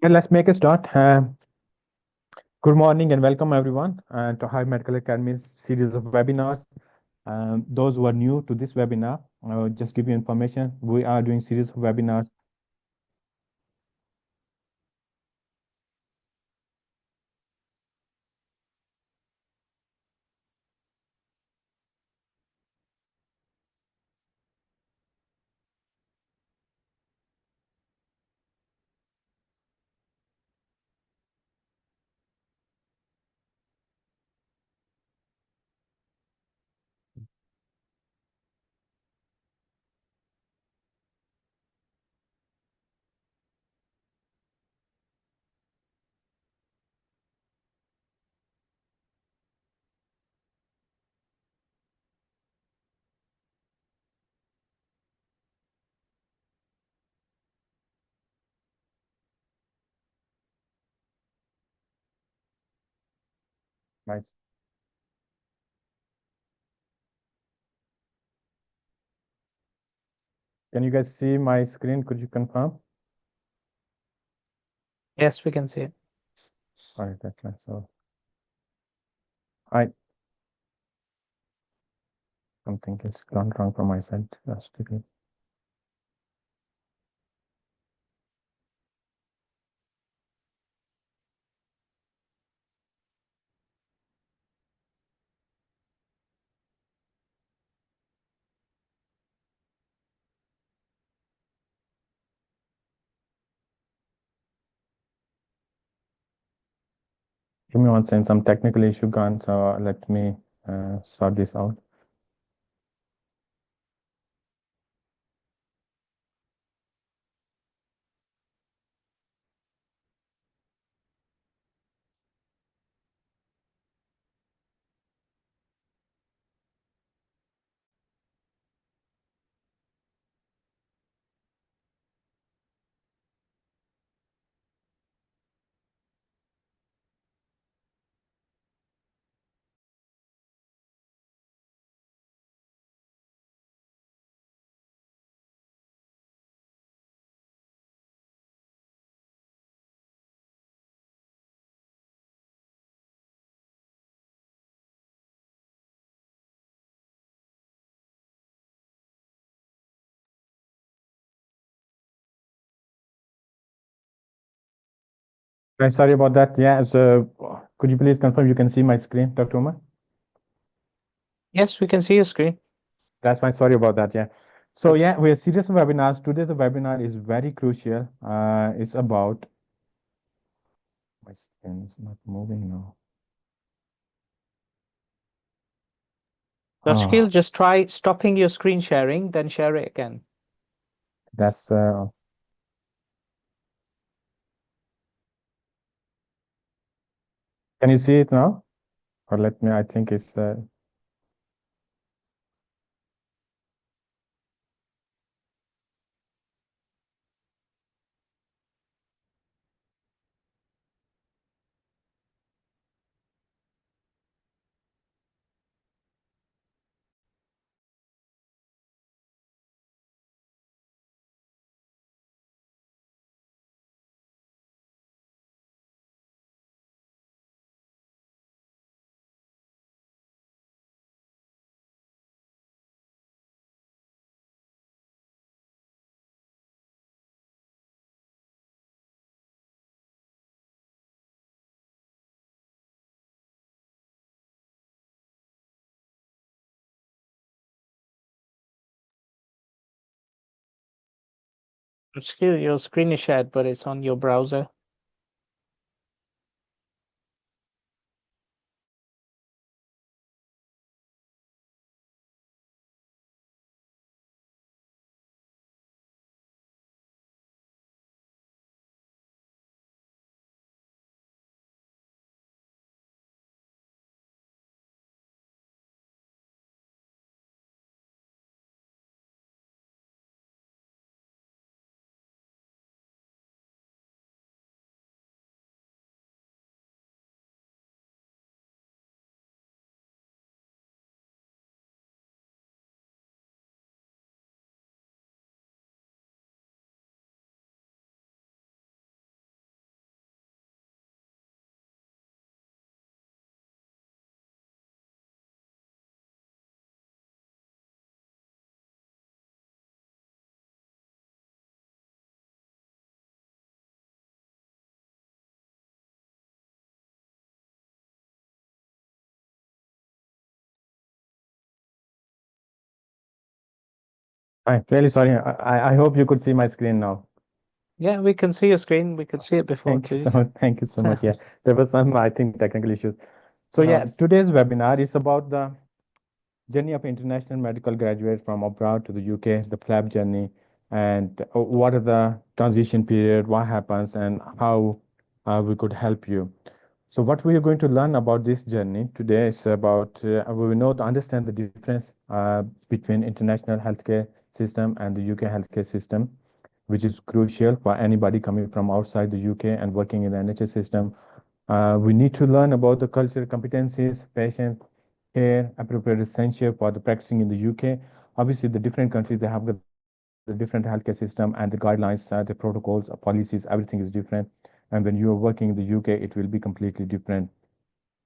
Yeah, let's make a start. Good morning and welcome everyone to Hive Medical Academy's series of webinars. Those who are new to this webinar, just give you information. We are doing series of webinars. Nice. Can you guys see my screen? Could you confirm? Yes, we can see it. All right, that's nice. So, I something is gone wrong from my side. Just give me one second. Some technical issue gone. So let me sort this out. Right, sorry about that. Yeah. So could you please confirm you can see my screen, Dr. Umar? Yes, we can see your screen. That's fine. Sorry about that. Yeah. So Okay. yeah, we're series of webinars. Today the webinar is very crucial. It's about my screen is not moving now. So, Oh, Shakil, just try stopping your screen sharing, then share it again. that's can you see it now? Or let me, I think it's Shakil, your screen is shared, but it's on your browser. I'm really sorry. I hope you could see my screen now. Yeah, we can see your screen. We could see it before Thank you too. so much. Thank you so much. Yeah, there was some, I think, technical issues. So No. yeah, today's webinar is about the journey of international medical graduates from abroad to the UK, the PLAB journey, and what are the transition period, what happens, and how we could help you. So what we are going to learn about this journey today is about we will know to understand the difference between international healthcare system and the UK healthcare system, which is crucial for anybody coming from outside the UK and working in the NHS system. We need to learn about the cultural competencies, patient care, appropriate essential for the practicing in the UK. Obviously, the different countries they have the different healthcare system and the guidelines, the protocols, policies, everything is different. And when you are working in the UK, it will be completely different.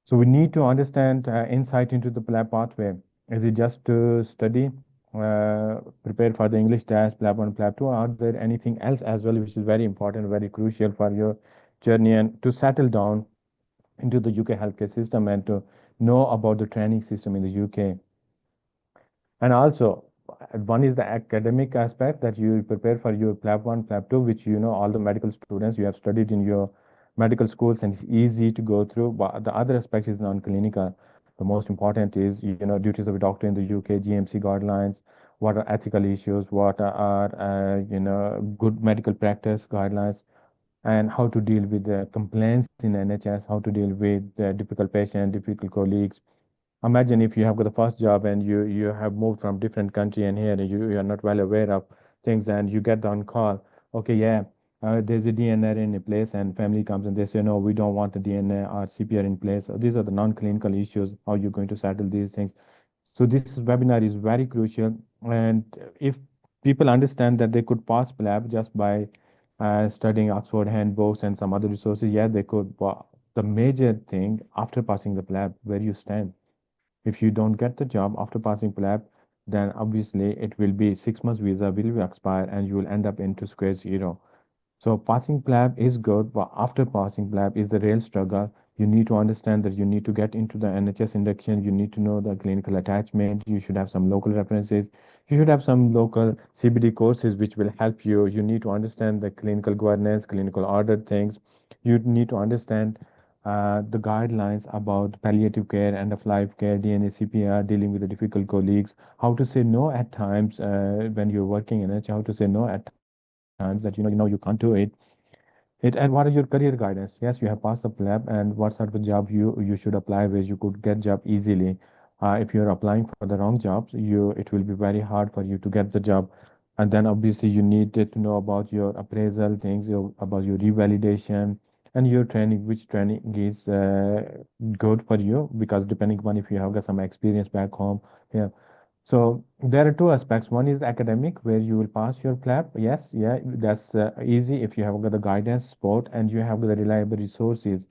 So we need to understand insight into the PLAB pathway. Is it just to study, prepare for the English test, PLAB 1, PLAB 2, or are there anything else as well, which is very important, very crucial for your journey and to settle down into the UK healthcare system and to know about the training system in the UK. And also, one is the academic aspect that you prepare for your PLAB 1, PLAB 2, which you know all the medical students you have studied in your medical schools and it's easy to go through. But the other aspect is non-clinical. The most important is, you know, duties of a doctor in the UK, GMC guidelines, what are ethical issues, what are, good medical practice guidelines, and how to deal with the complaints in NHS, how to deal with difficult patients, difficult colleagues. Imagine if you have got the first job and you have moved from different country and here and you are not well aware of things and you get on call. Okay, yeah, there's a DNR in place and family comes and they say no, we don't want a DNR or CPR in place. So these are the non-clinical issues. How you're going to settle these things? So this webinar is very crucial. And if people understand that they could pass PLAB just by studying Oxford handbooks and some other resources, yeah, they could. But the major thing after passing the PLAB, where you stand. If you don't get the job after passing PLAB, then obviously it will be 6 months visa will expire and you will end up into square zero. So passing PLAB is good, but after passing PLAB is the real struggle. You need to understand that you need to get into the NHS induction. You need to know the clinical attachment. You should have some local references. You should have some local CPD courses which will help you. You need to understand the clinical governance, clinical order things. You need to understand the guidelines about palliative care, end of life care, DNA, CPR, dealing with the difficult colleagues, how to say no at times when you're working in it, how to say no at times that you know you can't do it. And what are your career guidance? Yes, you have passed the PLAB, and what sort of job you should apply where you could get job easily. If you're applying for the wrong jobs, you it will be very hard for you to get the job. And then obviously you need to know about your appraisal things, about your revalidation and your training, which training is good for you because depending on if you have got some experience back home. Yeah, so there are two aspects. One is the academic, where you will pass your PLAB. Yes, yeah, that's easy if you have got the guidance, support, and you have got the reliable resources.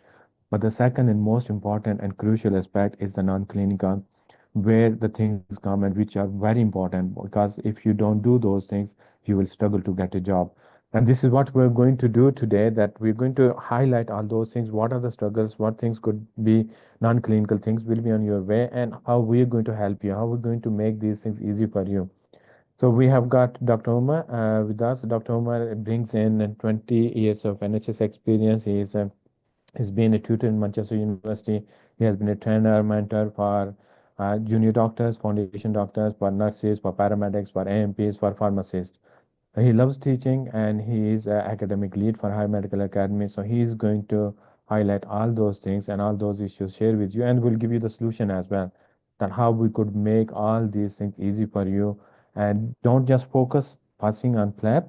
But the second and most important and crucial aspect is the non-clinical, where the things come and which are very important because if you don't do those things, you will struggle to get a job. And this is what we're going to do today, that we're going to highlight all those things. What are the struggles? What things could be non-clinical things will be on your way and how we're going to help you, how we're going to make these things easy for you. So we have got Dr. Umar with us. Dr. Umar brings in 20 years of NHS experience. He's been a tutor in Manchester University. He has been a trainer, mentor for junior doctors, foundation doctors, for nurses, for paramedics, for AMPs, for pharmacists. He loves teaching and he is an academic lead for High Medical Academy. So he is going to highlight all those things and all those issues, share with you, and we'll give you the solution as well. That how we could make all these things easy for you. And don't just focus passing on PLAB,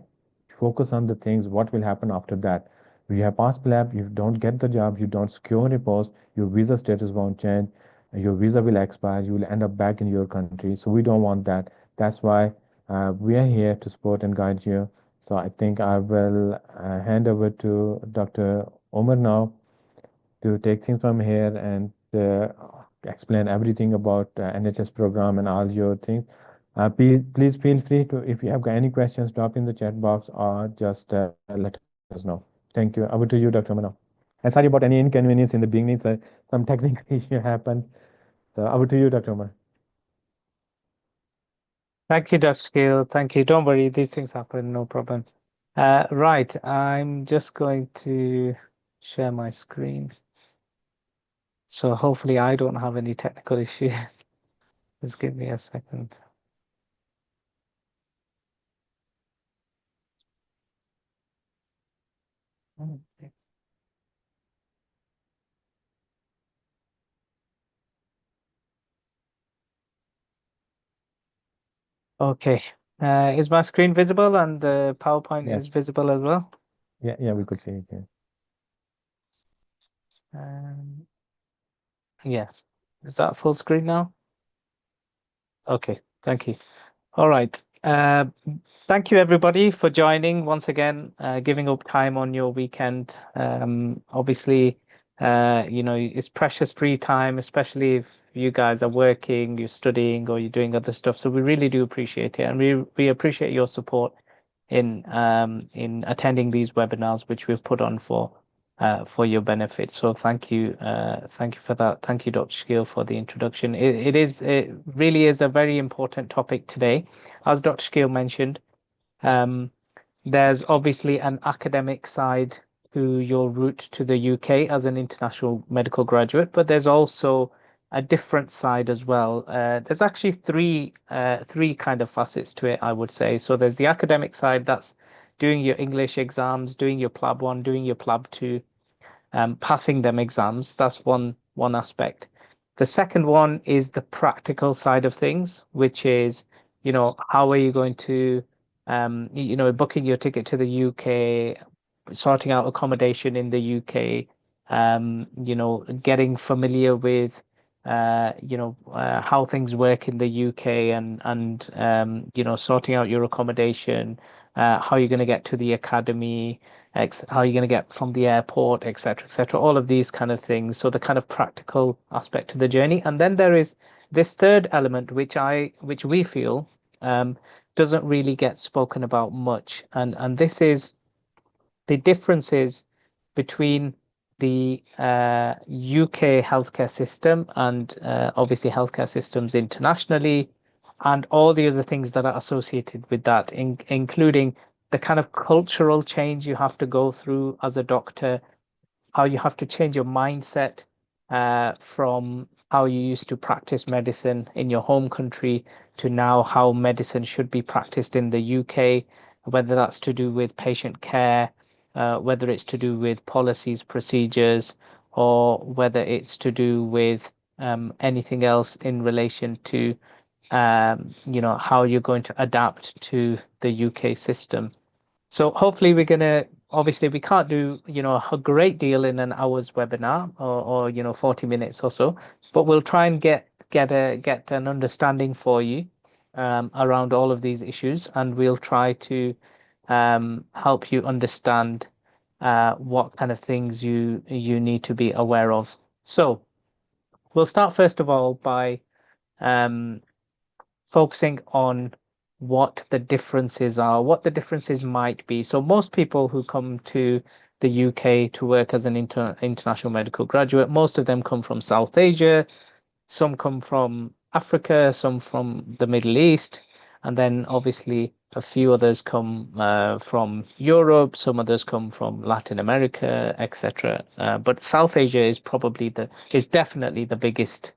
focus on the things, what will happen after that. If you have passed PLAB, you don't get the job, you don't secure a post, your visa status won't change, your visa will expire, you will end up back in your country. So we don't want that. That's why we are here to support and guide you. So I think I will hand over to Dr. Omar now to take things from here and explain everything about NHS program and all your things. Please feel free to, if you have got any questions, drop in the chat box or just let us know. Thank you. Over to you, Dr. Omar now. And sorry about any inconvenience in the beginning. So some technical issue happened. So over to you, Dr. Omar. Thank you, Dr. Shakil. Thank you. Don't worry, these things happen, no problem. Right, I'm just going to share my screen. So hopefully I don't have any technical issues. Just give me a second. Okay. Is my screen visible and the PowerPoint Yeah, is visible as well? yeah, we could see it. Yeah. Um, yeah. Is that full screen now? Okay, thank you. All right. Thank you everybody for joining once again, giving up time on your weekend. Obviously, it's precious free time, especially if you guys are working, you're studying, or you're doing other stuff. So we really do appreciate it, and we appreciate your support in attending these webinars, which we've put on for your benefit. So thank you for that. Thank you, Dr. Skill, for the introduction. It really is a very important topic today. As Dr. Skill mentioned, um, there's obviously an academic side to your route to the UK as an international medical graduate, but there's also a different side as well. There's actually three kind of facets to it, I would say. So there's the academic side, that's doing your English exams, doing your PLAB 1, doing your PLAB 2, passing them exams. That's one aspect. The second one is the practical side of things, which is, how are you going to, booking your ticket to the UK, sorting out accommodation in the UK, getting familiar with, how things work in the UK and sorting out your accommodation, how you're going to get to the academy, how you're going to get from the airport, etc., etc. All of these kind of things. So the kind of practical aspect of the journey, and then there is this third element, which we feel doesn't really get spoken about much, and this is the differences between the UK healthcare system and obviously healthcare systems internationally, and all the other things that are associated with that, including the kind of cultural change you have to go through as a doctor, how you have to change your mindset from how you used to practice medicine in your home country to now how medicine should be practiced in the UK, whether that's to do with patient care, whether it's to do with policies, procedures, or whether it's to do with anything else in relation to how you're going to adapt to the UK system. So hopefully obviously we can't do, a great deal in an hour's webinar or 40 minutes or so, but we'll try and get an understanding for you around all of these issues, and we'll try to help you understand what kind of things you need to be aware of. So we'll start first of all by um, focusing on what the differences are, what the differences might be. So most people who come to the UK to work as an international medical graduate, most of them come from South Asia, some come from Africa, some from the Middle East, and then obviously a few others come from Europe, some others come from Latin America, etc. But South Asia is definitely the biggest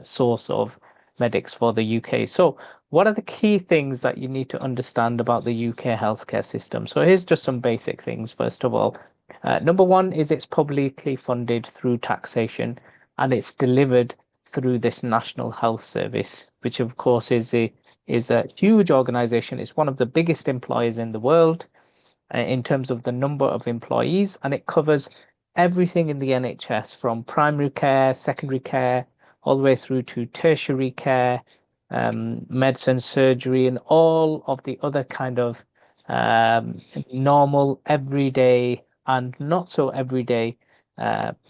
source of medics for the UK. So, what are the key things that you need to understand about the UK healthcare system? So, here's just some basic things. First of all, number one is it's publicly funded through taxation, and it's delivered through this National Health Service, which of course is a huge organization. It's one of the biggest employers in the world in terms of the number of employees, and it covers everything in the NHS from primary care, secondary care, all the way through to tertiary care, medicine, surgery, and all of the other kind of normal, everyday, and not so everyday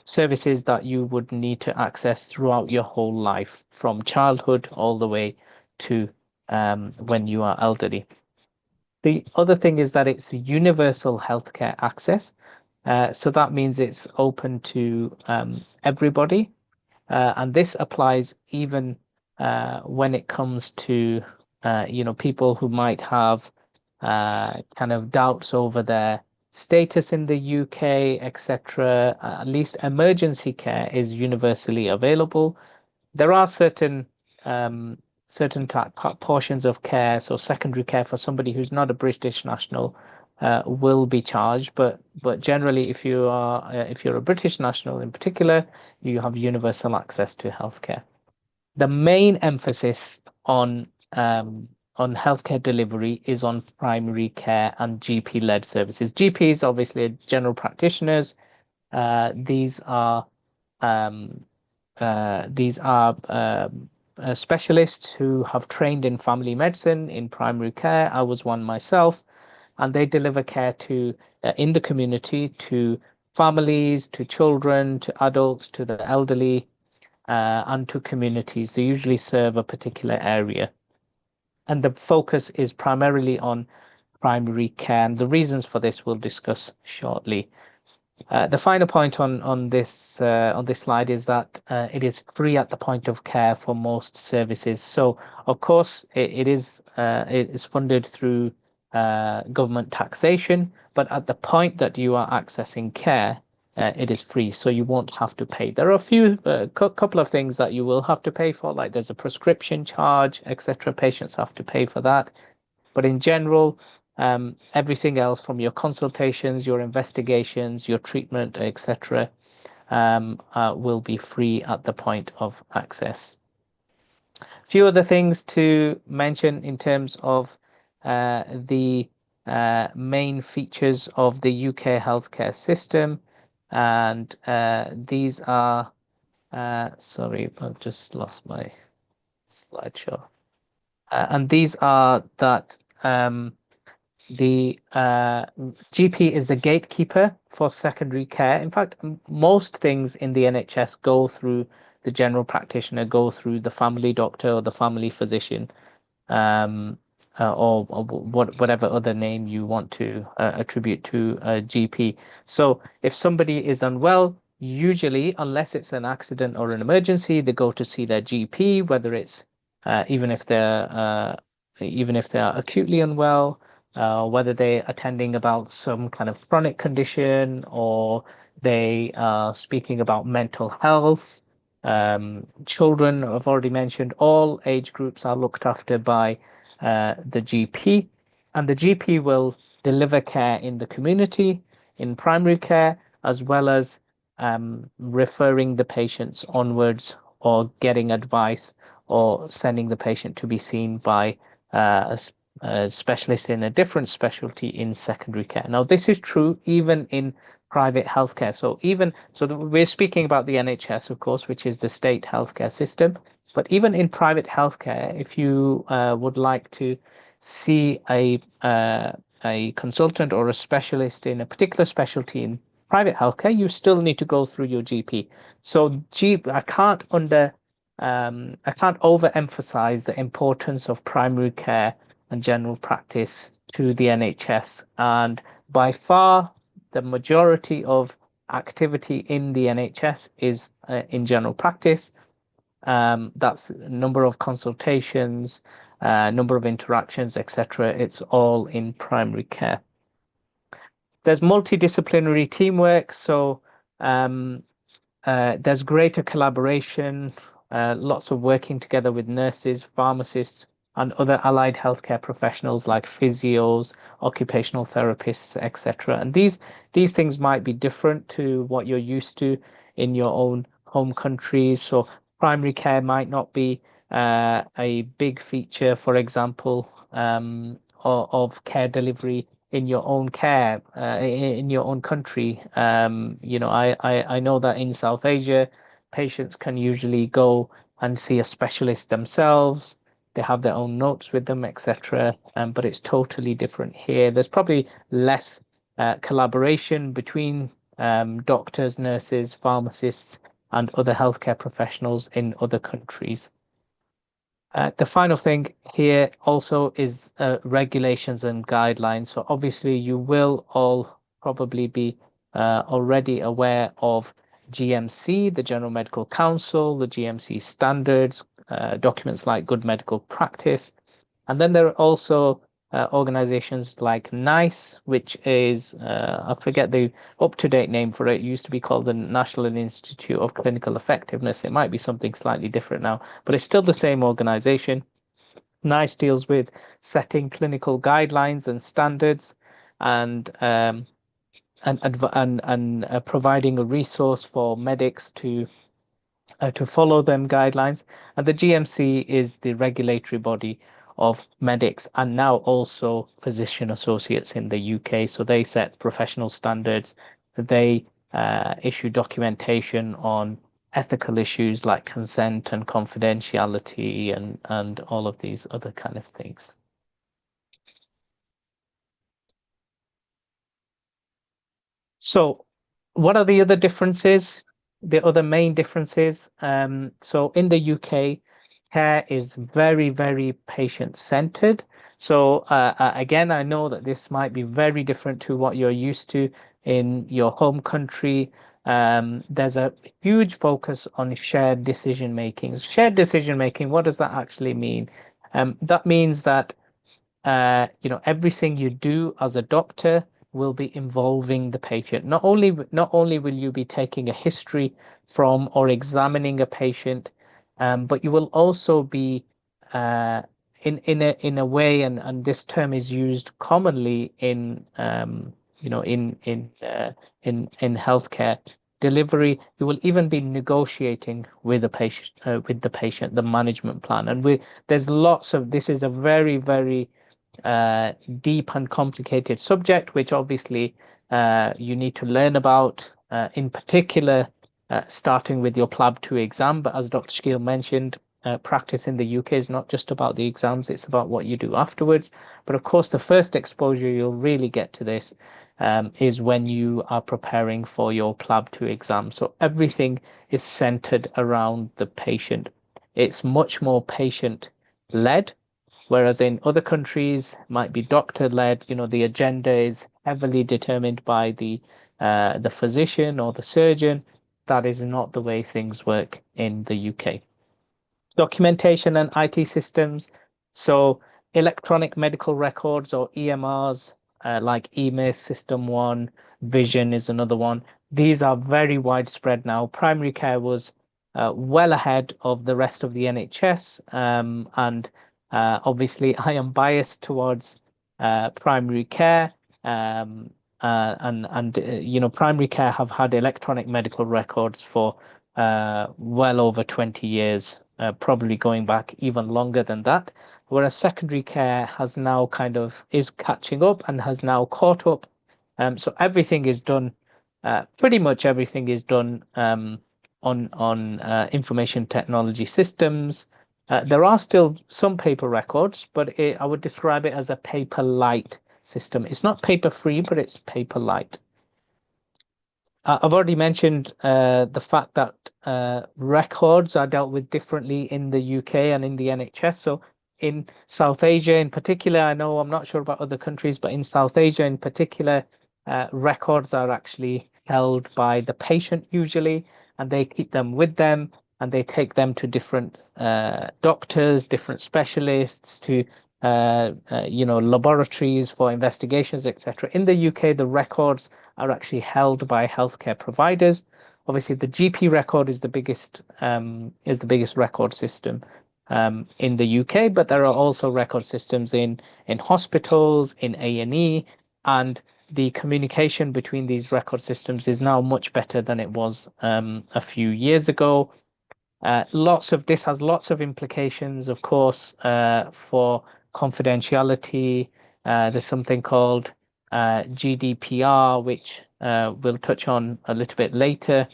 services that you would need to access throughout your whole life, from childhood all the way to when you are elderly. The other thing is that it's universal healthcare access. So that means it's open to everybody. And this applies even when it comes to people who might have kind of doubts over their status in the UK, etc. At least emergency care is universally available. There are um, certain portions of care, so secondary care for somebody who's not a British national will be charged, but generally, if you're a British national in particular, you have universal access to healthcare. The main emphasis on healthcare delivery is on primary care and GP-led services. GPs, obviously, general practitioners. These are um, specialists who have trained in family medicine, in primary care. I was one myself, and they deliver care to in the community to families, to children, to adults, to the elderly, and to communities. They usually serve a particular area, and the focus is primarily on primary care. And the reasons for this we'll discuss shortly. The final point on this slide is that it is free at the point of care for most services. So, of course, it is funded through government taxation, but at the point that you are accessing care, it is free, so you won't have to pay. There are a few couple of things that you will have to pay for, like there's a prescription charge, etc. Patients have to pay for that, but in general, everything else from your consultations, your investigations, your treatment, etc., will be free at the point of access. A few other things to mention in terms of the main features of the UK healthcare system, and these are, sorry, I've just lost my slideshow. And these are that the GP is the gatekeeper for secondary care. In fact, most things in the NHS go through the general practitioner, go through the family doctor or the family physician, or whatever other name you want to attribute to a GP. So if somebody is unwell, usually, unless it's an accident or an emergency, they go to see their GP, whether it's even if they're acutely unwell, whether they're attending about some kind of chronic condition, or they are speaking about mental health. Children, I've already mentioned, all age groups are looked after by the GP, and the GP will deliver care in the community, in primary care, as well as referring the patients onwards, or getting advice, or sending the patient to be seen by a specialist in a different specialty in secondary care. Now, this is true even in private healthcare. We're speaking about the NHS, of course, which is the state healthcare system. But even in private healthcare, if you would like to see a consultant or a specialist in a particular specialty in private healthcare, you still need to go through your GP. So I can't overemphasize the importance of primary care and general practice to the NHS. And by far, the majority of activity in the NHS is in general practice. That's number of consultations, number of interactions, etc. It's all in primary care. There's multidisciplinary teamwork, so there's greater collaboration, lots of working together with nurses, pharmacists, and other allied healthcare professionals like physios, occupational therapists, etc. And these things might be different to what you're used to in your own home countries. So primary care might not be a big feature, for example, of care delivery in your own care in your own country. I know that in South Asia, patients can usually go and see a specialist themselves. They have their own notes with them, etc. But it's totally different here. There's probably less collaboration between doctors, nurses, pharmacists, and other healthcare professionals in other countries. The final thing here also is regulations and guidelines. So obviously you will all probably be already aware of GMC, the General Medical Council, the GMC standards, documents like Good Medical Practice. And then there are also organizations like NICE, which is, I forget the up-to-date name for it. It used to be called the National Institute of Clinical Effectiveness. It might be something slightly different now, but it's still the same organization. NICE deals with setting clinical guidelines and standards and providing a resource for medics to follow them guidelines. And the GMC is the regulatory body of medics and now also physician associates in the UK. So they set professional standards. They issue documentation on ethical issues like consent and confidentiality and all of these other kind of things. So what are the other differences? The other main differences. So in the UK, care is very, very patient-centered. So again, I know that this might be very different to what you're used to in your home country. There's a huge focus on shared decision making. Shared decision making, what does that actually mean? That means that everything you do as a doctor will be involving the patient. Not only will you be taking a history from or examining a patient, but you will also be in a way, and this term is used commonly in in healthcare delivery. You will even be negotiating with the patient, the management plan, and there's lots of this is a very, very deep and complicated subject, which obviously you need to learn about, in particular, starting with your PLAB 2 exam. But as Dr. Shakil mentioned, practice in the UK is not just about the exams, it's about what you do afterwards. But of course, the first exposure you'll really get to this is when you are preparing for your PLAB 2 exam. So everything is centered around the patient. It's much more patient-led. Whereas in other countries, might be doctor-led, the agenda is heavily determined by the physician or the surgeon. That is not the way things work in the UK. Documentation and IT systems. So electronic medical records or EMRs, like EMIS, System 1, Vision is another one. These are very widespread now. Primary care was well ahead of the rest of the NHS, and obviously, I am biased towards primary care, primary care have had electronic medical records for well over 20 years, probably going back even longer than that. Whereas secondary care has now is catching up and has now caught up. So everything is done, pretty much everything is done on information technology systems. There are still some paper records, but I would describe it as a paper light system. It's not paper free, but it's paper light. I've already mentioned the fact that records are dealt with differently in the UK and in the NHS. So in South Asia in particular, I'm not sure about other countries, but in South Asia in particular, records are actually held by the patient usually, and they keep them with them, and they take them to different doctors, different specialists, to laboratories for investigations, etc. In the UK, the records are actually held by healthcare providers. Obviously, the GP record is the biggest record system in the UK, but there are also record systems in hospitals, in A&E, and the communication between these record systems is now much better than it was a few years ago. This has lots of implications, of course, for confidentiality. There's something called GDPR, which we'll touch on a little bit later,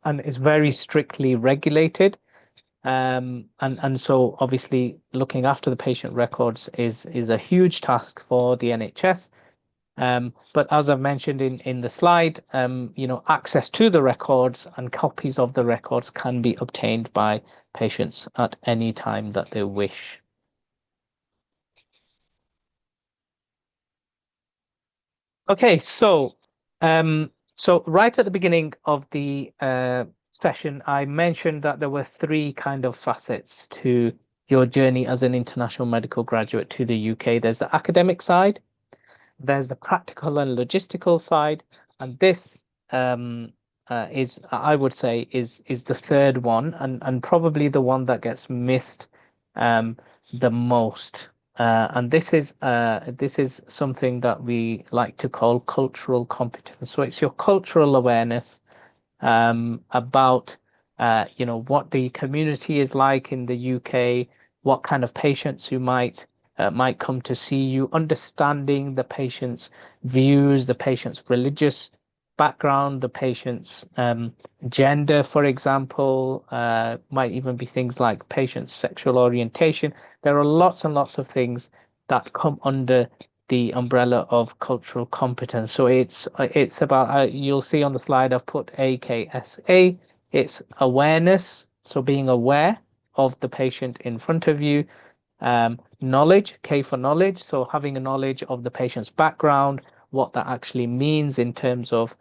and is very strictly regulated. And so obviously looking after the patient records is a huge task for the NHS. But as I've mentioned in the slide, access to the records and copies of the records can be obtained by patients at any time that they wish. Okay, so right at the beginning of the session, I mentioned that there were three kind of facets to your journey as an international medical graduate to the UK. There's the academic side, there's the practical and logistical side, and this is, I would say, is the third one, and probably the one that gets missed the most. And this is something that we like to call cultural competence. So it's your cultural awareness about what the community is like in the UK, what kind of patients who might come to see you, understanding the patient's views, the patient's religious background, the patient's gender, for example, might even be things like patient's sexual orientation. There are lots and lots of things that come under the umbrella of cultural competence. So it's about, you'll see on the slide I've put AKSA. It's awareness, so being aware of the patient in front of you. Knowledge, K for knowledge, so having a knowledge of the patient's background, what that actually means in terms of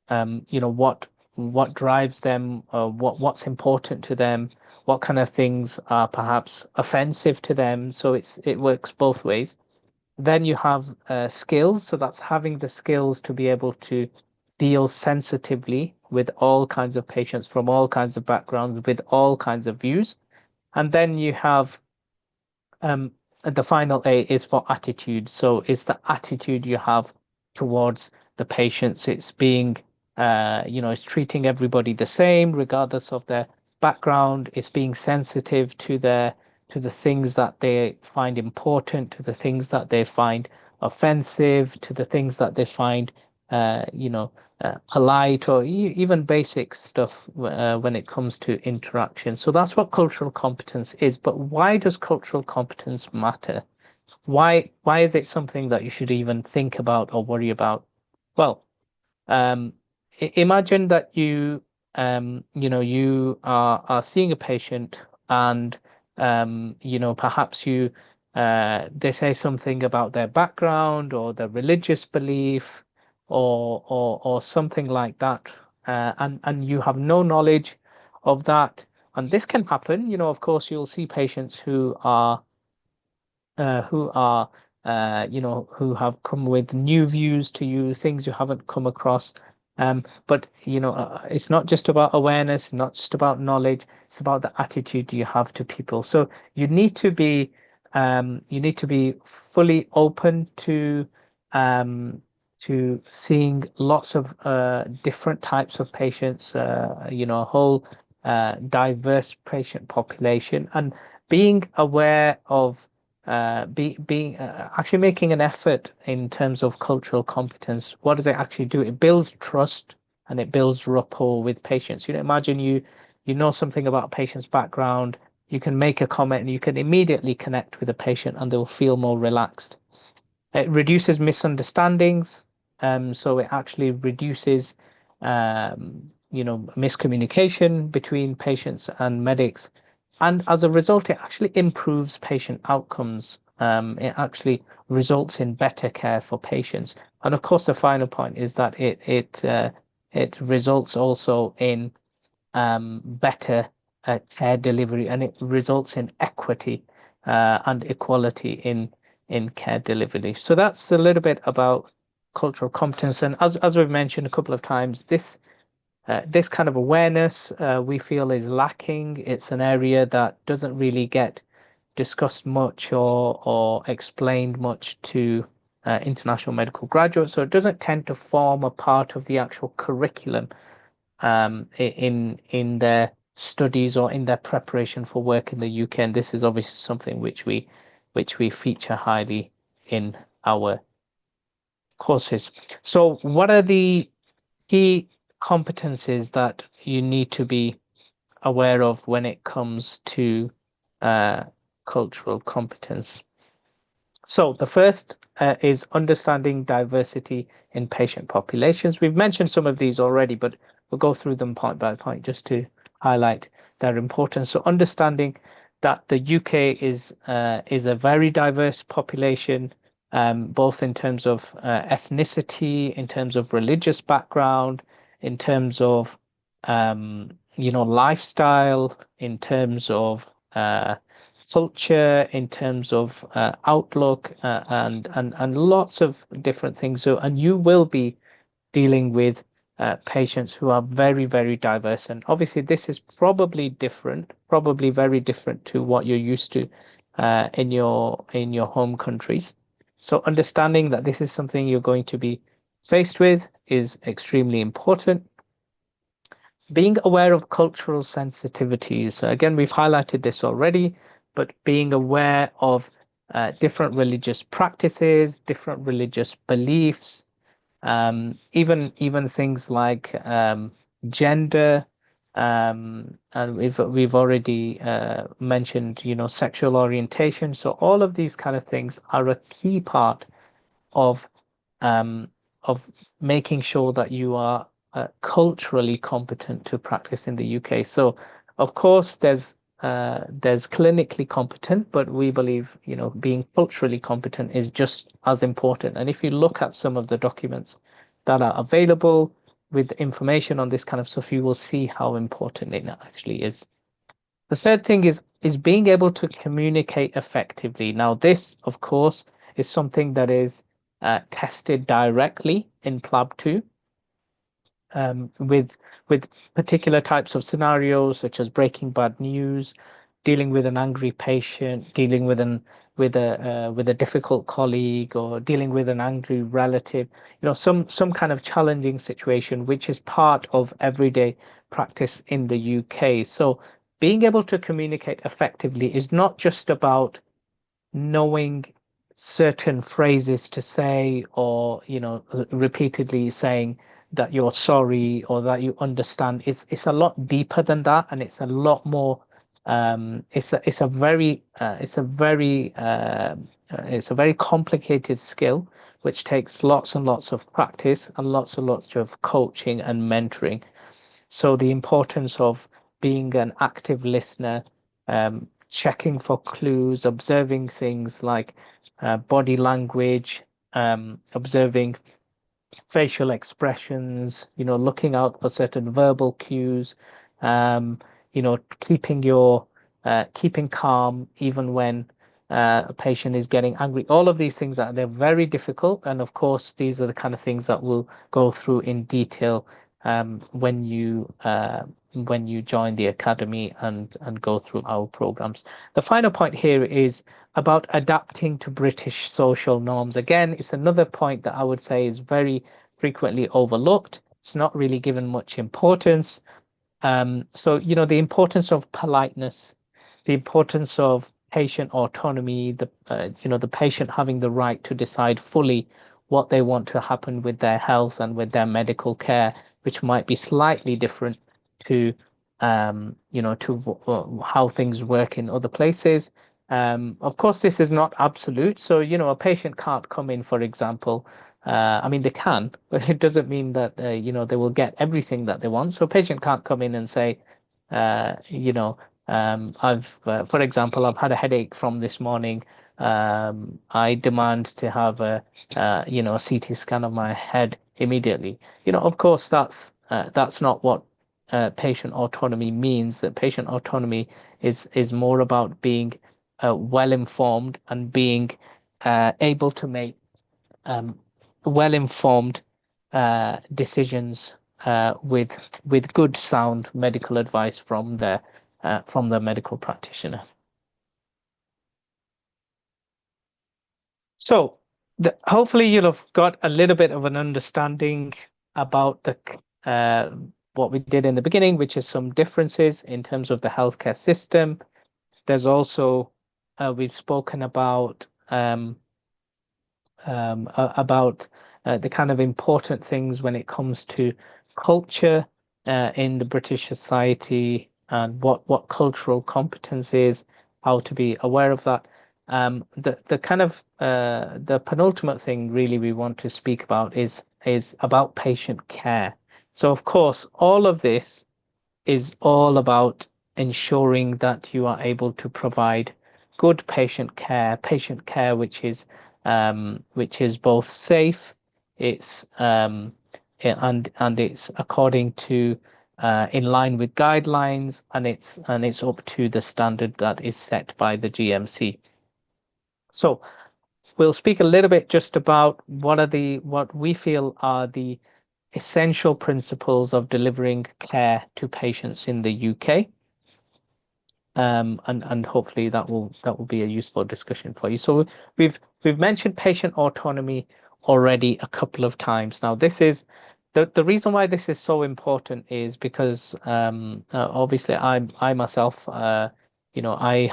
what drives them, what's important to them, what kind of things are perhaps offensive to them. So it works both ways. Then you have skills. So that's having the skills to be able to deal sensitively with all kinds of patients from all kinds of backgrounds, with all kinds of views. And then you have the final A is for attitude. So it's the attitude you have towards the patients. It's being, it's treating everybody the same, regardless of their background. It's being sensitive to the things that they find important, to the things that they find offensive, to the things that they find, polite, or even basic stuff when it comes to interaction. So that's what cultural competence is. But why does cultural competence matter? Why is it something that you should even think about or worry about? Well, imagine that you are seeing a patient, and perhaps they say something about their background or their religious belief or something like that, and you have no knowledge of that. And this can happen. Of course, you'll see patients who have come with new views to you, things you haven't come across. But it's not just about awareness, not just about knowledge, it's about the attitude you have to people. So you need to be fully open to seeing lots of different types of patients, a whole diverse patient population, and being aware of being actually making an effort in terms of cultural competence. What does it actually do? It builds trust and it builds rapport with patients. Imagine you know something about a patient's background, you can make a comment and you can immediately connect with the patient and they'll feel more relaxed. It reduces misunderstandings. So it actually reduces miscommunication between patients and medics. And as a result, it actually improves patient outcomes. It actually results in better care for patients. And of course, the final point is that it results also in better care delivery, and it results in equity and equality in care delivery. So that's a little bit about cultural competence. And as we've mentioned a couple of times, this kind of awareness we feel is lacking. It's an area that doesn't really get discussed much or explained much to international medical graduates. So it doesn't tend to form a part of the actual curriculum in their studies or in their preparation for work in the UK. And this is obviously something which we feature highly in our courses. So what are the key competencies that you need to be aware of when it comes to cultural competence? So the first is understanding diversity in patient populations. We've mentioned some of these already, but we'll go through them point by point just to highlight their importance. So understanding that the UK is a very diverse population, both in terms of ethnicity, in terms of religious background, in terms of lifestyle, in terms of culture, in terms of outlook, and lots of different things. So, and you will be dealing with patients who are very, very diverse. And obviously, this is probably different, probably very different to what you're used to in your home countries. So understanding that this is something you're going to be faced with is extremely important. Being aware of cultural sensitivities. So again, we've highlighted this already, but being aware of different religious practices, different religious beliefs, even things like gender, and we've already mentioned, sexual orientation. So all of these kind of things are a key part of um, of making sure that you are culturally competent to practice in the UK. So, of course, there's clinically competent, but we believe, being culturally competent is just as important. And if you look at some of the documents that are available with information on this kind of stuff, you will see how important it actually is. The third thing is being able to communicate effectively. Now, this, of course, is something that is tested directly in PLAB 2 with particular types of scenarios, such as breaking bad news, dealing with an angry patient, dealing with a difficult colleague, or dealing with an angry relative. Some kind of challenging situation, which is part of everyday practice in the UK. So being able to communicate effectively is not just about knowing certain phrases to say, or repeatedly saying that you're sorry or that you understand. It's a lot deeper than that, and it's a lot more. It's a very complicated skill, which takes lots and lots of practice and lots of coaching and mentoring. So the importance of being an active listener, checking for clues, observing things like body language, observing facial expressions, looking out for certain verbal cues, um, keeping calm even when a patient is getting angry. All of these things they're very difficult, and of course, these are the kind of things that we'll go through in detail when you join the academy and go through our programs. The final point here is about adapting to British social norms. Again, it's another point that I would say is very frequently overlooked. It's not really given much importance. So, the importance of politeness, the importance of patient autonomy, the patient having the right to decide fully what they want to happen with their health and with their medical care, which might be slightly different to, how things work in other places. Of course, this is not absolute. So, a patient can't come in, for example. I mean, they can, but it doesn't mean that, they will get everything that they want. So a patient can't come in and say, uh, you know, for example, I've had a headache from this morning. I demand to have a CT scan of my head immediately. Of course, that's not what patient autonomy means. That patient autonomy is more about being well informed and being able to make um, well-informed decisions with good, sound medical advice from the medical practitioner. So, hopefully, you'll have got a little bit of an understanding about uh, what we did in the beginning, which is some differences in terms of the healthcare system. There's also we've spoken about the kind of important things when it comes to culture in the British society, and what cultural competence is, how to be aware of that. The kind of the penultimate thing really we want to speak about is about patient care. So of course, all of this is all about ensuring that you are able to provide good patient care which is both safe, it's and it's according to in line with guidelines, and it's up to the standard that is set by the GMC. So we'll speak a little bit just about what we feel are the essential principles of delivering care to patients in the UK. And hopefully that will be a useful discussion for you. So we've mentioned patient autonomy already a couple of times. Now, this is the reason why this is so important is because obviously I myself I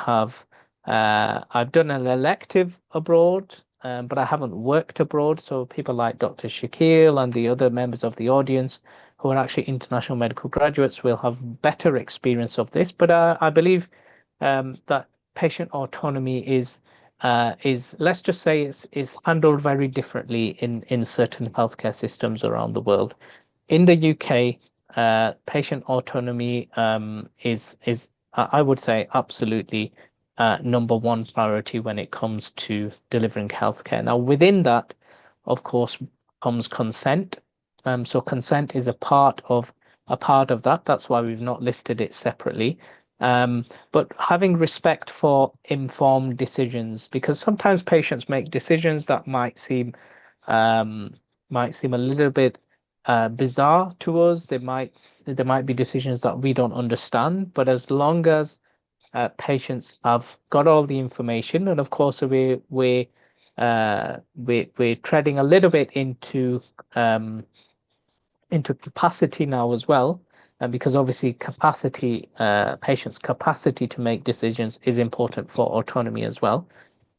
have I've done an elective abroad, but I haven't worked abroad. So people like Dr. Shakil and the other members of the audience who are actually international medical graduates will have better experience of this. But I believe that patient autonomy is let's just say is handled very differently in certain healthcare systems around the world. In the UK, patient autonomy is I would say absolutely number one priority when it comes to delivering healthcare. Now, within that, of course, comes consent. So consent is a part of that. That's why we've not listed it separately. But having respect for informed decisions, because sometimes patients make decisions that might seem a little bit bizarre to us. There might be decisions that we don't understand, but as long as patients have got all the information, and of course we're treading a little bit into capacity now as well, because obviously patients' capacity to make decisions is important for autonomy as well.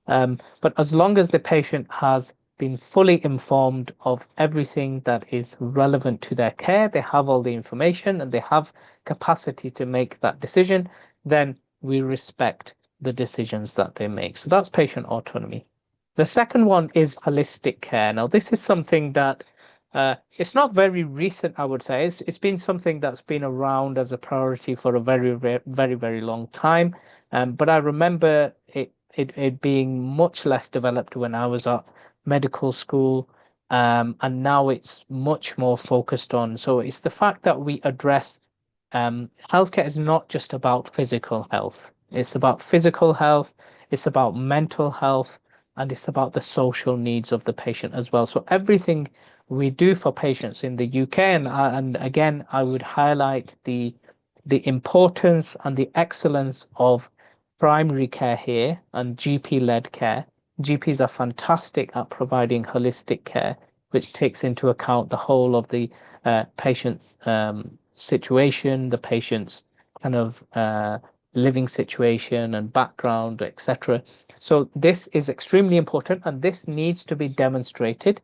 But as long as the patient has been fully informed of everything that is relevant to their care, they have all the information and they have capacity to make that decision, then we respect the decisions that they make. So that's patient autonomy. The second one is holistic care. Now, this is something that it's not very recent, I would say. It's been something that's been around as a priority for a very, very, very long time. But I remember it being much less developed when I was at medical school. And now it's much more focused on. So it's the fact that we address healthcare is not just about physical health. It's about physical health, it's about mental health, and it's about the social needs of the patient as well. So everything we do for patients in the UK, and again, I would highlight the importance and the excellence of primary care here and GP-led care. GPs are fantastic at providing holistic care, which takes into account the whole of the patient's situation, the patient's kind of living situation and background, etc. So this is extremely important, and this needs to be demonstrated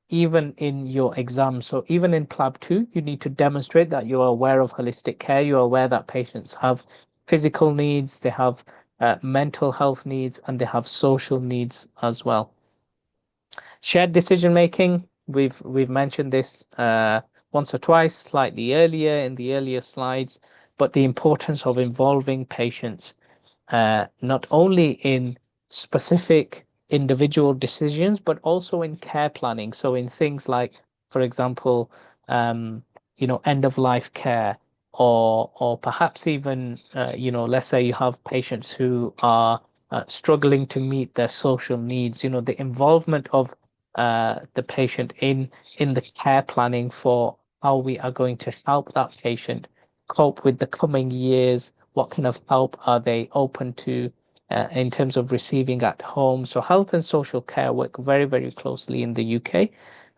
even in your exams. So even in PLAB 2, you need to demonstrate that you are aware of holistic care, you are aware that patients have physical needs, they have mental health needs, and they have social needs as well. Shared decision making, we've mentioned this once or twice, slightly earlier in the earlier slides, but the importance of involving patients not only in specific individual decisions, but also in care planning. So in things like, for example, end of life care, or perhaps even, let's say you have patients who are struggling to meet their social needs. The involvement of the patient in the care planning for how we are going to help that patient cope with the coming years. What kind of help are they open to in terms of receiving at home? So health and social care work very, very closely in the UK,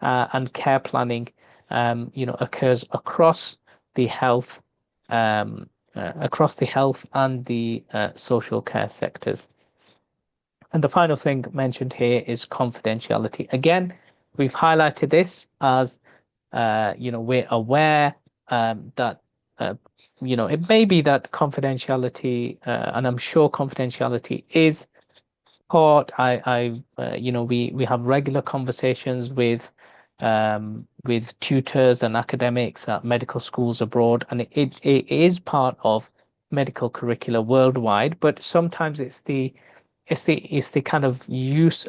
and care planning, occurs across the health, and the social care sectors. And the final thing mentioned here is confidentiality. Again, we've highlighted this as, we're aware that it may be that confidentiality, and I'm sure confidentiality is taught. We have regular conversations with tutors and academics at medical schools abroad, and it is part of medical curricula worldwide. But sometimes it's the kind of use,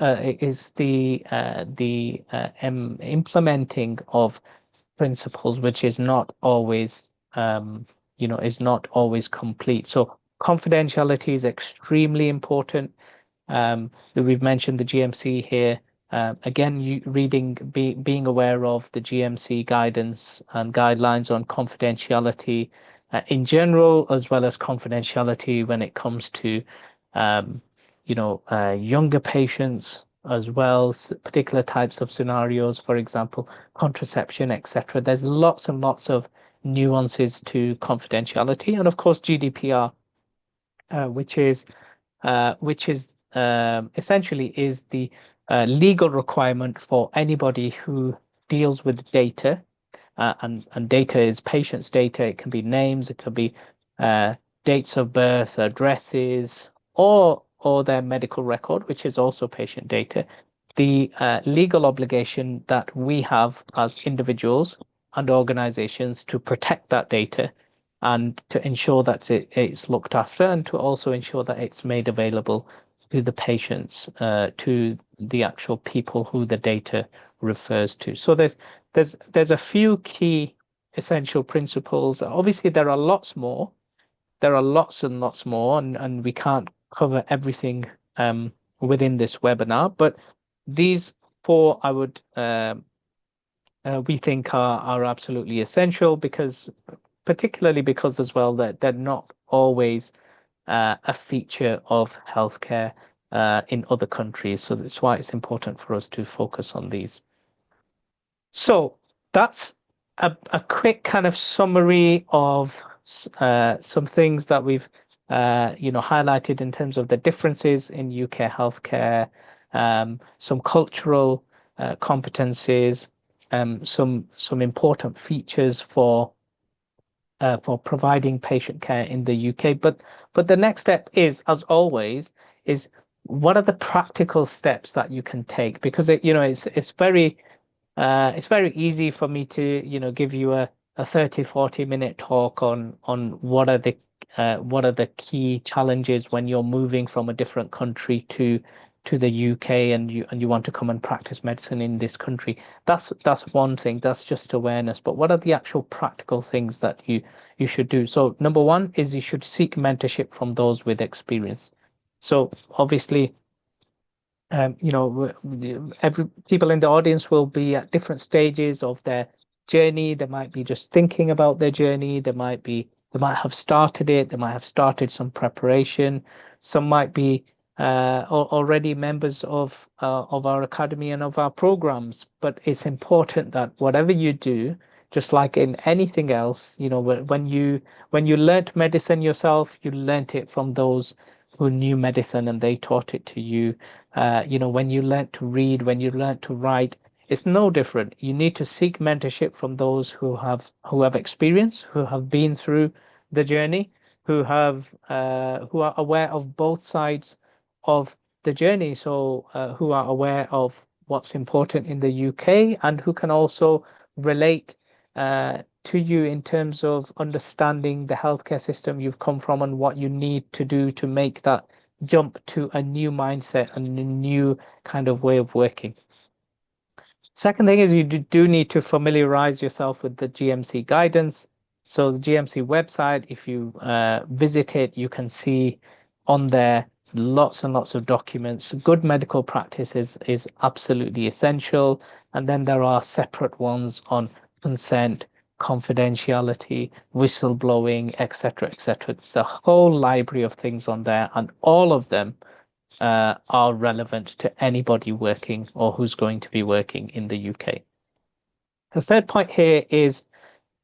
implementing of principles, which is not always, is not always complete. So confidentiality is extremely important. We've mentioned the GMC here. Again, being aware of the GMC guidance and guidelines on confidentiality in general, as well as confidentiality when it comes to, younger patients as well, particular types of scenarios, for example, contraception, etc. There's lots and lots of nuances to confidentiality, and of course GDPR, which is essentially is the legal requirement for anybody who deals with data, and data is patients' data. It can be names, it could be dates of birth, addresses, or their medical record, which is also patient data. The legal obligation that we have as individuals and organizations to protect that data and to ensure that it's looked after, and to also ensure that it's made available to the patients, to the actual people who the data refers to. So there's a few key essential principles. Obviously, there are lots more. There are lots and lots more, and we can't cover everything within this webinar, but these four I would we think are absolutely essential, particularly because as well that they're not always a feature of healthcare in other countries. So that's why it's important for us to focus on these. So that's a quick kind of summary of some things that we've highlighted in terms of the differences in UK healthcare, some cultural competencies, some important features for providing patient care in the UK. But the next step is, as always, is what are the practical steps that you can take? Because it's very easy for me to give you a 30-40 minute talk on what are the key challenges when you're moving from a different country to the UK, and you want to come and practice medicine in this country. That's one thing. That's just awareness. But what are the actual practical things that you should do? So number one is you should seek mentorship from those with experience. So obviously, every people in the audience will be at different stages of their journey. They might be just thinking about their journey. They might have started it. They might have started some preparation. Some might be already members of our academy and of our programs. But it's important that whatever you do, just like in anything else, when you learnt medicine yourself, you learnt it from those who knew medicine and they taught it to you. When you learnt to read, when you learnt to write, it's no different. You need to seek mentorship from those who have experience, who have been through the journey, who are aware of both sides of the journey. So who are aware of what's important in the UK, and who can also relate to you in terms of understanding the healthcare system you've come from and what you need to do to make that jump to a new mindset and a new kind of way of working. Second thing is you do need to familiarize yourself with the GMC guidance. So the GMC website, if you visit it, you can see on there lots and lots of documents. Good medical practice is absolutely essential. And then there are separate ones on consent, confidentiality, whistleblowing, etc., etc. It's a whole library of things on there, and all of them are relevant to anybody working or who's going to be working in the UK. The third point here is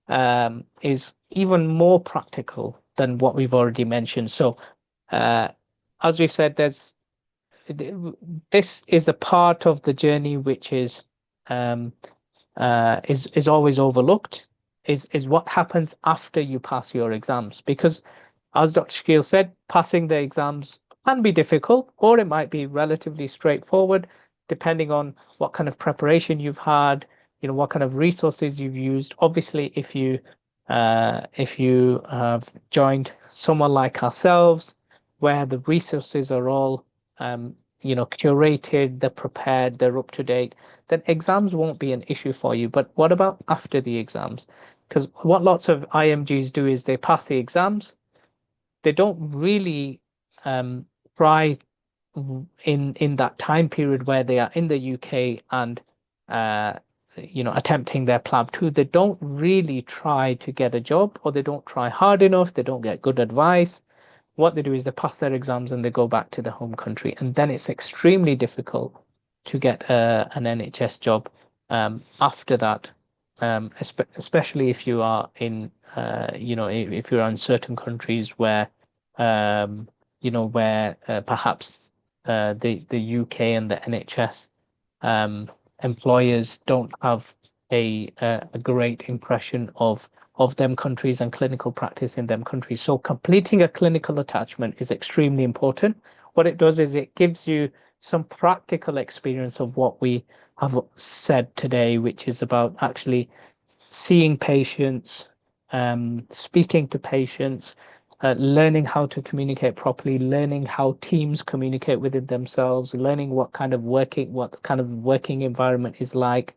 even more practical than what we've already mentioned. So, as we've said, this is a part of the journey which is always overlooked. Is what happens after you pass your exams, because as Dr. Shakil said, passing the exams can be difficult, or it might be relatively straightforward, depending on what kind of preparation you've had, what kind of resources you've used. Obviously, if you have joined someone like ourselves, where the resources are all curated, they're prepared, they're up to date, then exams won't be an issue for you. But what about after the exams? Because what lots of IMGs do is they pass the exams, they don't really try in that time period where they are in the UK and attempting their PLAB 2, they don't really try to get a job, or they don't try hard enough, they don't get good advice. What they do is they pass their exams and they go back to the home country, and then it's extremely difficult to get an NHS job after that, especially if you are in if you're in certain countries where perhaps the UK and the NHS employers don't have a great impression of them countries and clinical practice in them countries. So completing a clinical attachment is extremely important. What it does is it gives you some practical experience of what we have said today, which is about actually seeing patients, speaking to patients, learning how to communicate properly, learning how teams communicate within themselves, learning what kind of working environment is like,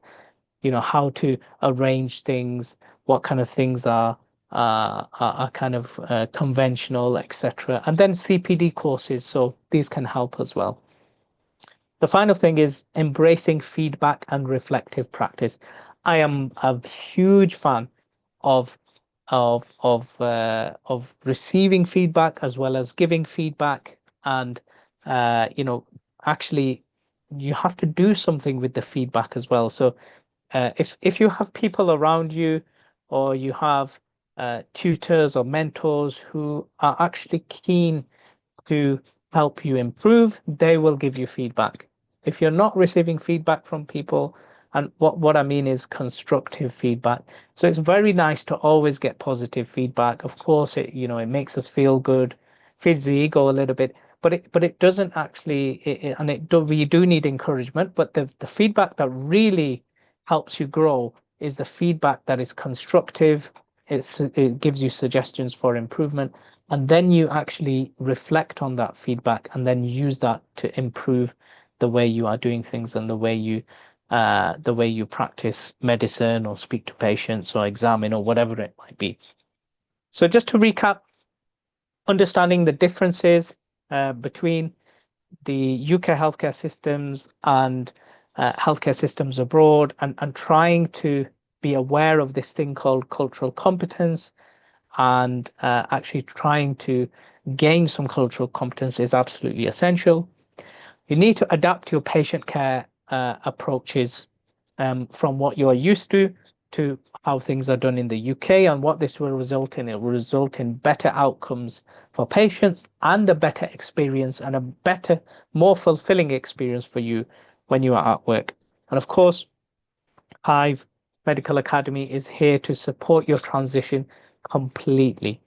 how to arrange things, what kind of things are kind of conventional, etc. And then CPD courses, so these can help as well. The final thing is embracing feedback and reflective practice. I am a huge fan of receiving feedback as well as giving feedback, and actually you have to do something with the feedback as well. So if you have people around you, or you have tutors or mentors who are actually keen to help you improve, they will give you feedback. If you're not receiving feedback from people, and what I mean is constructive feedback. So it's very nice to always get positive feedback. Of course, it makes us feel good, feeds the ego a little bit, but it doesn't actually, we do need encouragement, but the feedback that really helps you grow is the feedback that is constructive. It gives you suggestions for improvement, and then you actually reflect on that feedback and then use that to improve the way you are doing things and the way you practice medicine or speak to patients or examine or whatever it might be. So just to recap, understanding the differences between the UK healthcare systems and healthcare systems abroad, and trying to be aware of this thing called cultural competence, and actually trying to gain some cultural competence is absolutely essential. You need to adapt your patient care approaches from what you are used to how things are done in the UK, and what this will result in. It will result in better outcomes for patients and a better experience and a better, more fulfilling experience for you when you are at work. And of course, Hive Medical Academy is here to support your transition completely.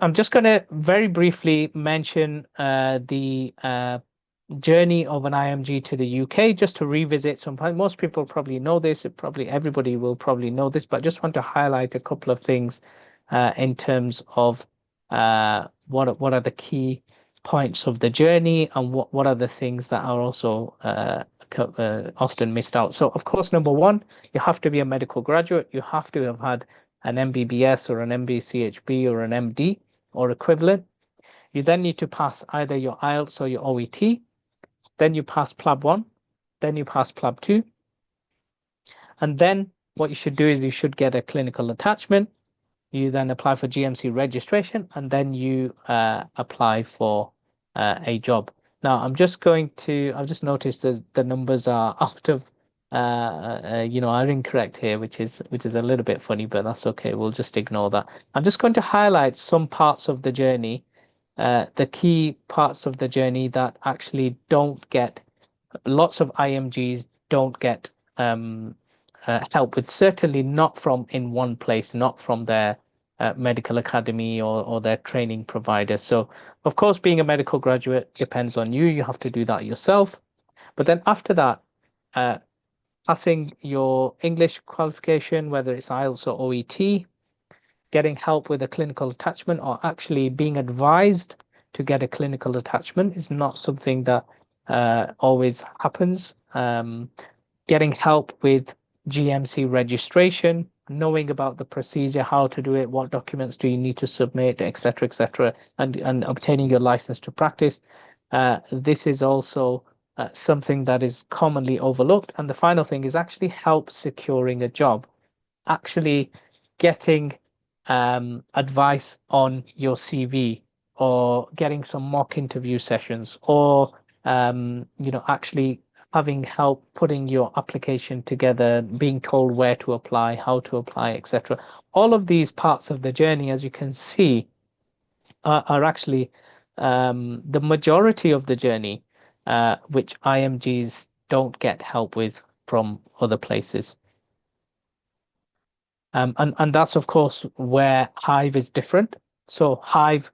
I'm just going to very briefly mention the journey of an IMG to the UK, just to revisit some point. Most people probably know this, probably everybody will probably know this, but I just want to highlight a couple of things in terms of what are the key points of the journey, and what are the things that are also often missed out. So of course, number one, you have to be a medical graduate. You have to have had an MBBS or an MBCHB or an MD or equivalent. You then need to pass either your IELTS or your OET. Then you pass PLAB 1, then you pass PLAB 2. And then what you should do is you should get a clinical attachment. You then apply for GMC registration, and then you apply for a job. Now, I've just noticed that the numbers are out of, are incorrect here, which is a little bit funny, but that's okay. We'll just ignore that. I'm just going to highlight some parts of the journey, the key parts of the journey that actually don't get, lots of IMGs don't get help with, certainly not from in one place, not from their medical academy or their training provider. So of course, being a medical graduate depends on you. You have to do that yourself. But then after that, passing your English qualification, whether it's IELTS or OET, getting help with a clinical attachment, or actually being advised to get a clinical attachment is not something that always happens. Getting help with GMC registration, knowing about the procedure, how to do it, what documents do you need to submit, etc., and obtaining your license to practice. This is also something that is commonly overlooked. And the final thing is actually help securing a job, actually getting advice on your CV, or getting some mock interview sessions, or actually having help putting your application together, being told where to apply, how to apply, etc. All of these parts of the journey, as you can see, are actually the majority of the journey, which IMGs don't get help with from other places. And that's, of course, where Hive is different. So Hive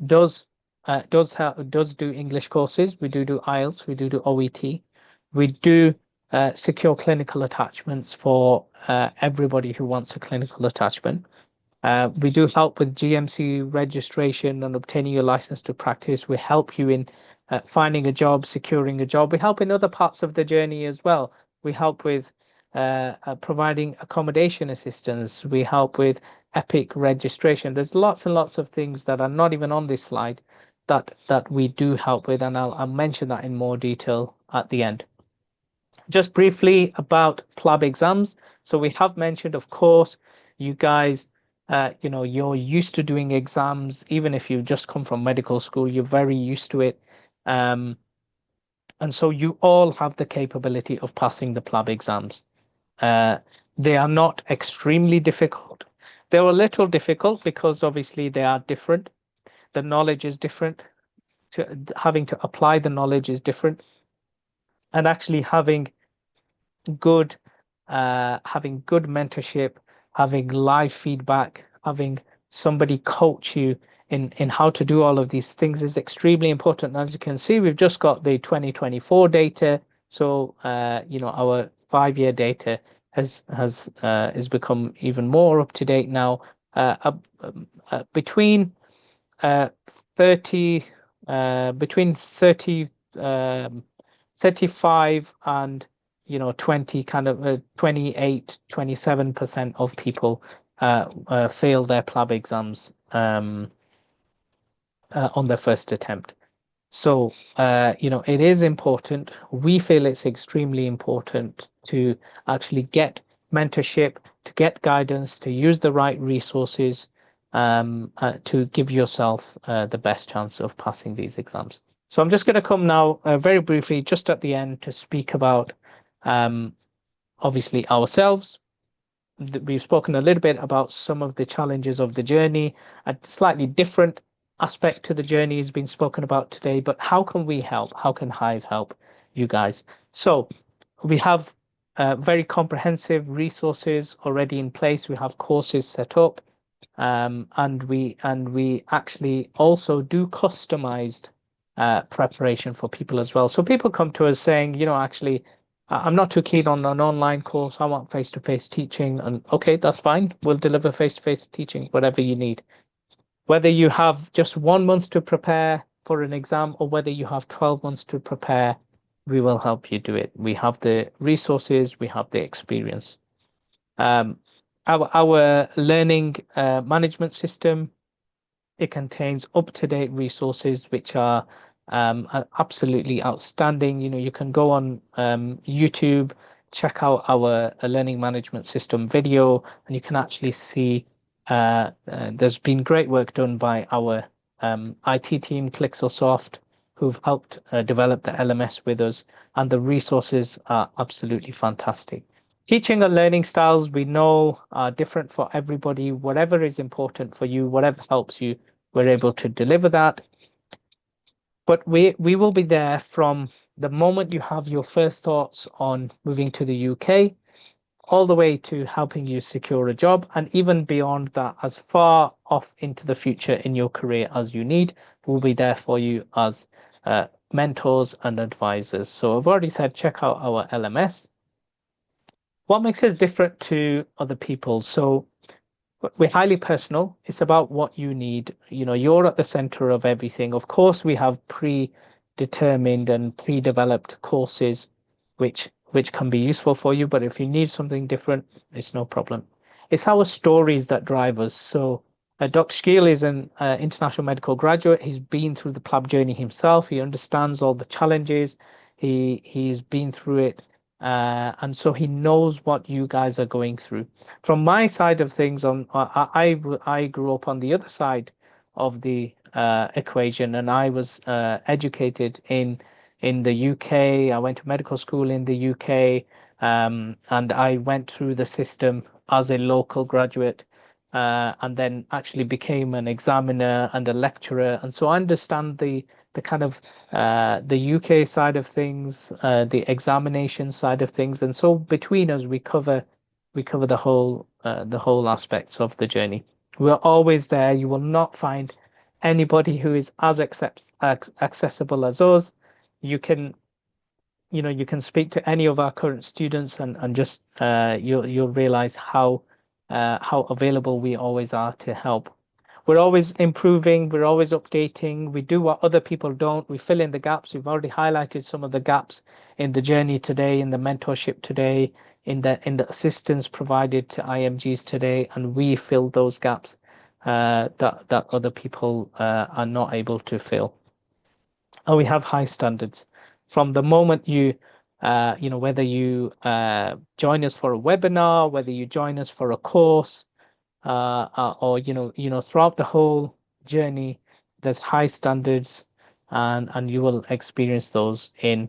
does do English courses. We do IELTS. We do OET. We do secure clinical attachments for everybody who wants a clinical attachment. We do help with GMC registration and obtaining your license to practice. We help you in finding a job, securing a job. We help in other parts of the journey as well. We help with providing accommodation assistance. We help with EPIC registration. There's lots and lots of things that are not even on this slide that we do help with, and I'll mention that in more detail at the end. Just briefly about PLAB exams. So we have mentioned, of course, you guys, you're used to doing exams. Even if you just come from medical school, you're very used to it. And so you all have the capability of passing the PLAB exams. They are not extremely difficult. They're a little difficult because obviously they are different. The knowledge is different. Having to apply the knowledge is different. And actually having good mentorship, having live feedback, having somebody coach you in how to do all of these things is extremely important. As you can see, we've just got the 2024 data. So our 5-year data has become even more up to date now. Between 35 and 20, kind of 28, 27% of people fail their PLAB exams on their first attempt. So, it is important. We feel it's extremely important to actually get mentorship, to get guidance, to use the right resources to give yourself the best chance of passing these exams. So I'm just going to come now very briefly, just at the end, to speak about obviously ourselves. We've spoken a little bit about some of the challenges of the journey. A slightly different aspect to the journey has been spoken about today, but how can we help? How can Hive help you guys? So we have very comprehensive resources already in place. We have courses set up, and we actually also do customized preparation for people as well. So people come to us saying, actually, I'm not too keen on an online course. I want face-to-face teaching. And okay, that's fine. We'll deliver face-to-face teaching, whatever you need. Whether you have just 1 month to prepare for an exam or whether you have 12 months to prepare, we will help you do it. We have the resources, we have the experience. Our learning management system, it contains up-to-date resources which are absolutely outstanding. You can go on YouTube, check out our learning management system video, and you can actually see there's been great work done by our IT team, Clixosoft, who've helped develop the LMS with us, and the resources are absolutely fantastic. Teaching and learning styles, we know, are different for everybody. Whatever is important for you, whatever helps you, we're able to deliver that. But we will be there from the moment you have your first thoughts on moving to the UK, all the way to helping you secure a job, and even beyond that, as far off into the future in your career as you need. We'll be there for you as mentors and advisors. So I've already said, check out our LMS. What makes us different to other people? So we're highly personal. It's about what you need. You know, you're at the center of everything. Of course, we have predetermined and pre-developed courses which can be useful for you, but if you need something different, it's no problem. It's our stories that drive us. So Dr. Shakil is an international medical graduate. He's been through the PLAB journey himself. He understands all the challenges. He's been through it, and so he knows what you guys are going through. From my side of things, I grew up on the other side of the equation, and I was educated in the UK. I went to medical school in the UK, and I went through the system as a local graduate, and then actually became an examiner and a lecturer. And so I understand the kind of the UK side of things, the examination side of things. And so between us, we cover the whole aspects of the journey. We're always there. You will not find anybody who is as accessible as us. You can, you can speak to any of our current students, and just you'll realize how available we always are to help. We're always improving, we're always updating, we do what other people don't, we fill in the gaps. We've already highlighted some of the gaps in the journey today, in the mentorship today, in the assistance provided to IMGs today, and we fill those gaps that other people are not able to fill. And we have high standards. From the moment whether you join us for a webinar, whether you join us for a course, or throughout the whole journey, there's high standards, and you will experience those in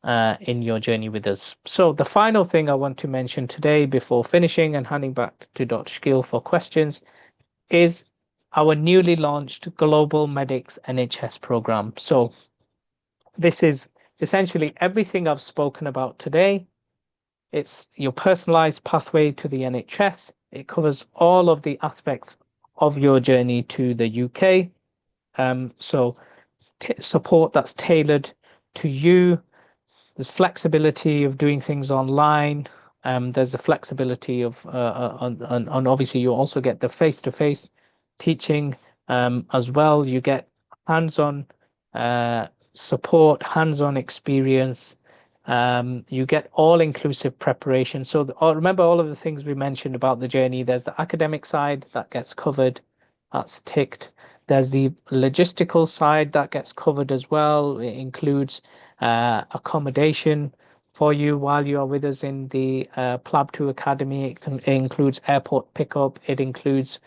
your journey with us. So the final thing I want to mention today before finishing and handing back to Dr. Shakil for questions is our newly launched Global Medics NHS program. So this is essentially everything I've spoken about today. It's your personalized pathway to the NHS. It covers all of the aspects of your journey to the UK. So support that's tailored to you. There's flexibility of doing things online. There's a flexibility of, and obviously you also get the face-to-face teaching as well. You get hands-on support, hands-on experience. You get all-inclusive preparation. So remember all of the things we mentioned about the journey. There's the academic side that gets covered, that's ticked. There's the logistical side that gets covered as well. It includes accommodation for you while you are with us in the PLAB 2 Academy. It includes airport pickup. It includes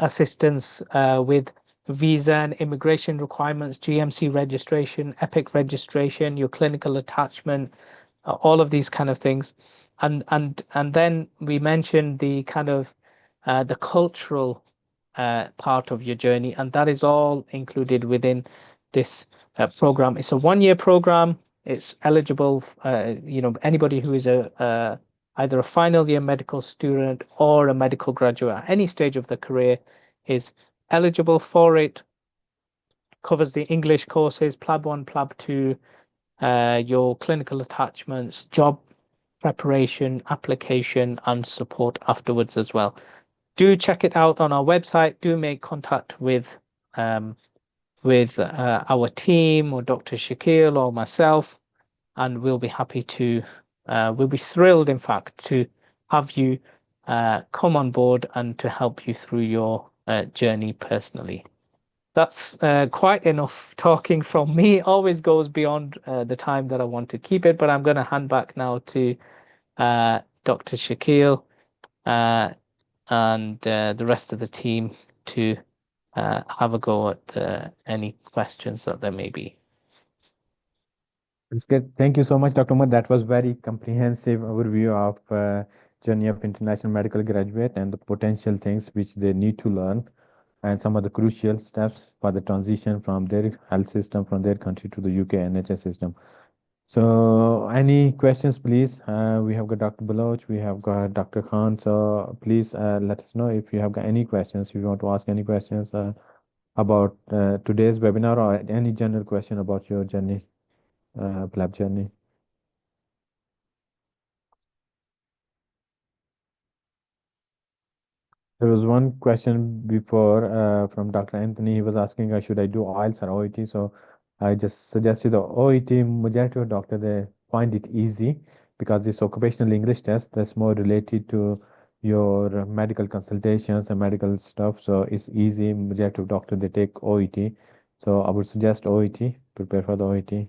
assistance with visa and immigration requirements, GMC registration, EPIC registration, your clinical attachment, all of these kind of things. And then we mentioned the kind of the cultural part of your journey, and that is all included within this program. It's a 1-year program. It's eligible, anybody who is either a final year medical student or a medical graduate at any stage of their career is eligible for it. Covers the English courses, PLAB 1, PLAB 2, your clinical attachments, job preparation, application, and support afterwards as well. Do check it out on our website. Do make contact with our team or Dr. Shakil or myself, and we'll be happy to, we'll be thrilled, in fact, to have you come on board and to help you through your journey personally. That's quite enough talking from me. Always goes beyond the time that I want to keep it, but I'm going to hand back now to Dr. Shakil and the rest of the team to have a go at any questions that there may be. It's good. Thank you so much, Dr. Umar. That was very comprehensive overview of journey of international medical graduate and the potential things which they need to learn and some of the crucial steps for the transition from their health system from their country to the UK NHS system. So any questions, please? We have got Dr. Baloch, we have got Dr. Khan. So please let us know if you have got any questions, if you want to ask any questions about today's webinar or any general question about your journey, PLAB journey. There was one question before from Dr. Anthony. He was asking, should I do IELTS or OET? So I just suggested the OET. Majority of doctors they find it easy because this occupational English test that's more related to your medical consultations and medical stuff. So it's easy. Majority of doctors they take OET. So I would suggest OET. Prepare for the OET.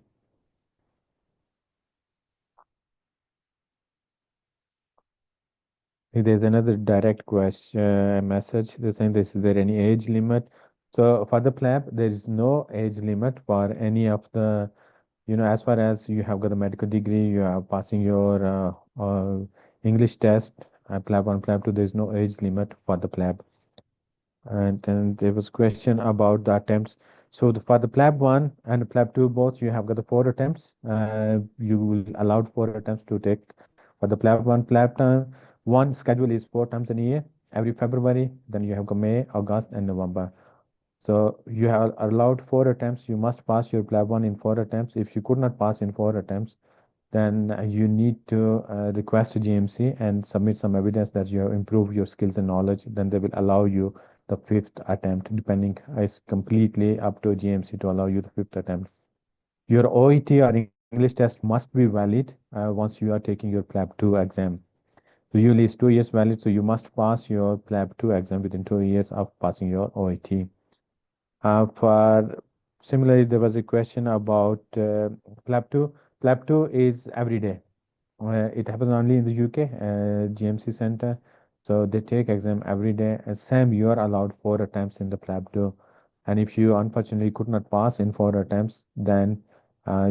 There's another direct question message. They're saying this, is there any age limit? So for the PLAB, there is no age limit for any of the, as far as you have got a medical degree, you are passing your English test, PLAB 1, PLAB 2, there's no age limit for the PLAB. And then there was question about the attempts. So for the PLAB 1 and the PLAB 2 both, you have got the 4 attempts. You will allowed 4 attempts to take for the PLAB 1. PLAB 1 schedule is 4 times in a year, every February. Then you have got May, August, and November. So you have allowed 4 attempts. You must pass your PLAB 1 in 4 attempts. If you could not pass in 4 attempts, then you need to request a GMC and submit some evidence that you have improved your skills and knowledge. Then they will allow you the fifth attempt, depending, it's completely up to GMC to allow you the fifth attempt. Your OET or English test must be valid once you are taking your PLAB 2 exam. So usually it's 2 years valid, so you must pass your PLAB 2 exam within 2 years of passing your OET. For similarly, there was a question about PLAB 2. PLAB 2 is every day. It happens only in the UK, GMC Center. So they take exam every day. And Sam, you are allowed 4 attempts in the PLAB 2. And if you unfortunately could not pass in 4 attempts, then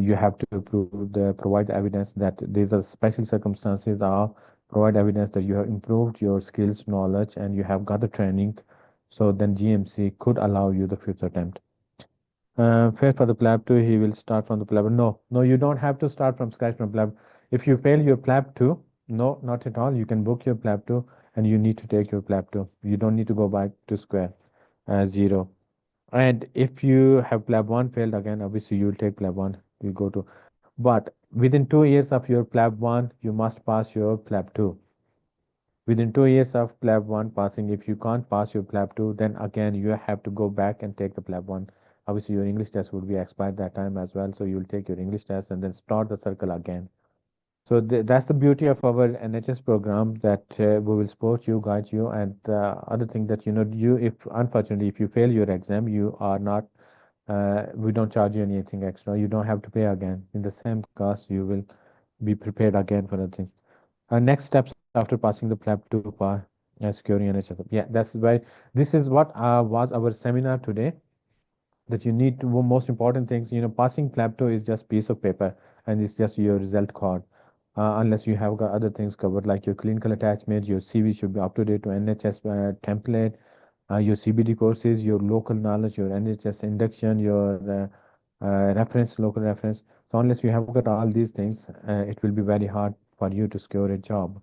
you have to provide the evidence that these are special circumstances or provide evidence that you have improved your skills, knowledge, and you have got the training. So then GMC could allow you the fifth attempt. Fair for the PLAB 2, he will start from the PLAB. No, no, you don't have to start from scratch from PLAB. If you fail your PLAB 2, no, not at all. You can book your PLAB 2 and you need to take your PLAB 2. You don't need to go back to square zero. And if you have PLAB 1 failed again, obviously you will take PLAB 1. You go to, but within 2 years of your PLAB 1, you must pass your PLAB 2. Within 2 years of PLAB 1 passing, if you can't pass your PLAB 2, then again you have to go back and take the PLAB 1. Obviously, your English test would be expired that time as well, so you'll take your English test and then start the circle again. So that's the beauty of our NHS program that we will support you, guide you, and other thing that you if unfortunately if you fail your exam, you are not we don't charge you anything extra. You don't have to pay again in the same cost. You will be prepared again for the thing. Next steps after passing the PLAB 2 for securing NHS. Yeah, that's why this is what was our seminar today. That you need to, most important things, passing PLAB 2 is just piece of paper and it's just your result card. Unless you have got other things covered like your clinical attachment, your CV should be up to date to NHS template, your CPD courses, your local knowledge, your NHS induction, your reference, local reference. So unless you have got all these things, it will be very hard for you to secure a job.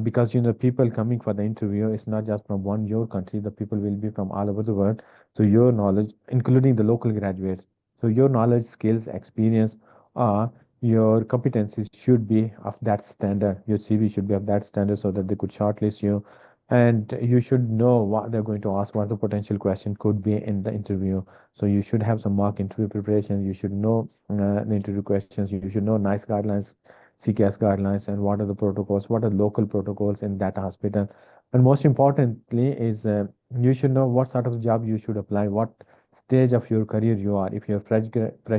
Because people coming for the interview is not just from one your country, the people will be from all over the world. So your knowledge, including the local graduates, so your knowledge, skills, experience, or your competencies should be of that standard. Your CV should be of that standard so that they could shortlist you, and you should know what they're going to ask, what the potential question could be in the interview. So you should have some mock interview preparation. You should know the interview questions. You should know nice guidelines, CKS guidelines, and what are the protocols, what are local protocols in that hospital. And most importantly is you should know what sort of job you should apply, what stage of your career you are. If you're fresh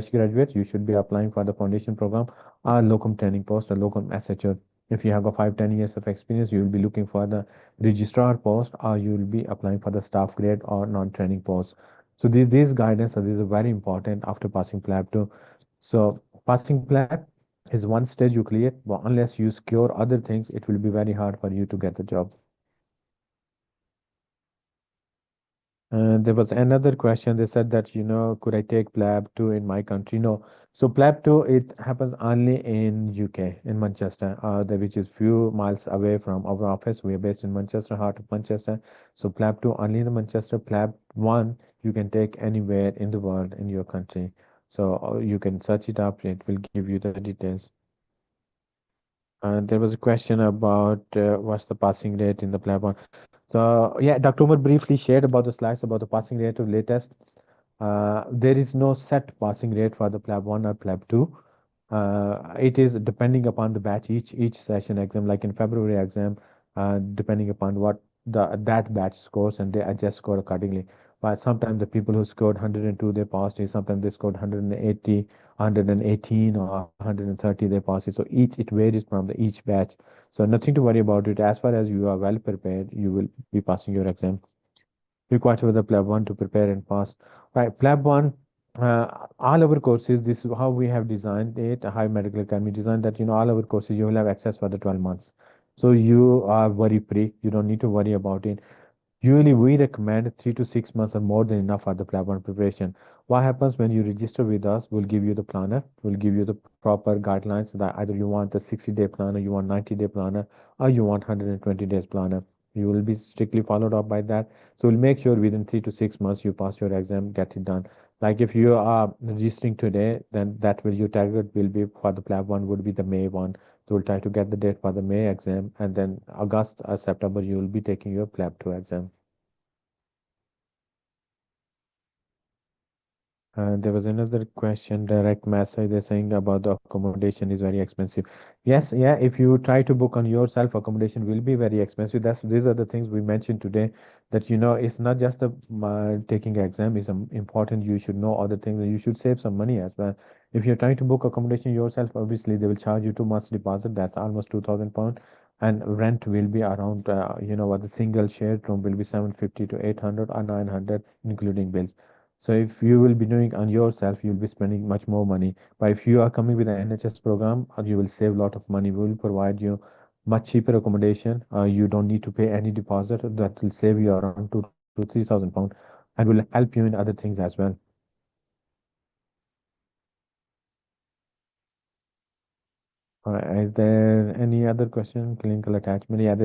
graduate, you should be applying for the foundation program or locum training post or locum SHO. If you have got 5-10 years of experience, you will be looking for the registrar post or you will be applying for the staff grade or non-training post. So these guidance are these are very important after passing PLAB too. So passing PLAB is one stage you clear, but unless you secure other things, it will be very hard for you to get the job. There was another question. They said that, could I take PLAB 2 in my country? No. So PLAB 2, it happens only in UK, in Manchester, which is few miles away from our office. We are based in Manchester, heart of Manchester. So PLAB 2 only in Manchester. PLAB 1, you can take anywhere in the world in your country. So you can search it up. It will give you the details. There was a question about what's the passing rate in the PLAB 1. So yeah, Dr. Umar briefly shared about the slides about the passing rate of latest. There is no set passing rate for the PLAB 1 or PLAB 2. It is depending upon the batch, each session exam, like in February exam, depending upon what that batch scores, and they adjust score accordingly. But sometimes the people who scored 102 they passed it, sometimes they scored 180, 118 or 130 they passed it. So each it varies from the each batch. So nothing to worry about it. As far as you are well prepared, you will be passing your exam. Required for the PLAB 1 to prepare and pass. Right, PLAB 1, all our courses, this is how we have designed it. Hive Medical Academy designed that, all our courses, you will have access for the 12 months. So you are worry free. You don't need to worry about it. Usually, we recommend 3 to 6 months are more than enough for the PLAB 1 preparation. What happens when you register with us? We'll give you the planner, we'll give you the proper guidelines that either you want a 60-day planner, you want 90-day planner, or you want 120 days planner. You will be strictly followed up by that. So we'll make sure within 3 to 6 months you pass your exam, get it done. Like if you are registering today, then that will your target will be for the PLAB 1 would be the May one. So we'll try to get the date for the May exam, and then August or September you will be taking your PLAB 2 exam. There was another question, direct message. They're saying about the accommodation is very expensive. Yes, yeah, if you try to book on yourself, accommodation will be very expensive. These are the things we mentioned today that it's not just the taking exam is important. You should know other things and you should save some money as well. If you're trying to book accommodation yourself, obviously they will charge you 2 months deposit. That's almost £2,000, and rent will be around, what the single shared room will be 750 to 800 or 900, including bills. So if you will be doing on yourself, you'll be spending much more money. But if you are coming with an NHS program, you will save a lot of money. We will provide you much cheaper accommodation. You don't need to pay any deposit. That will save you around 2 to 3,000 pounds, and will help you in other things as well. Is there any other question? Clinical attachment. Yeah,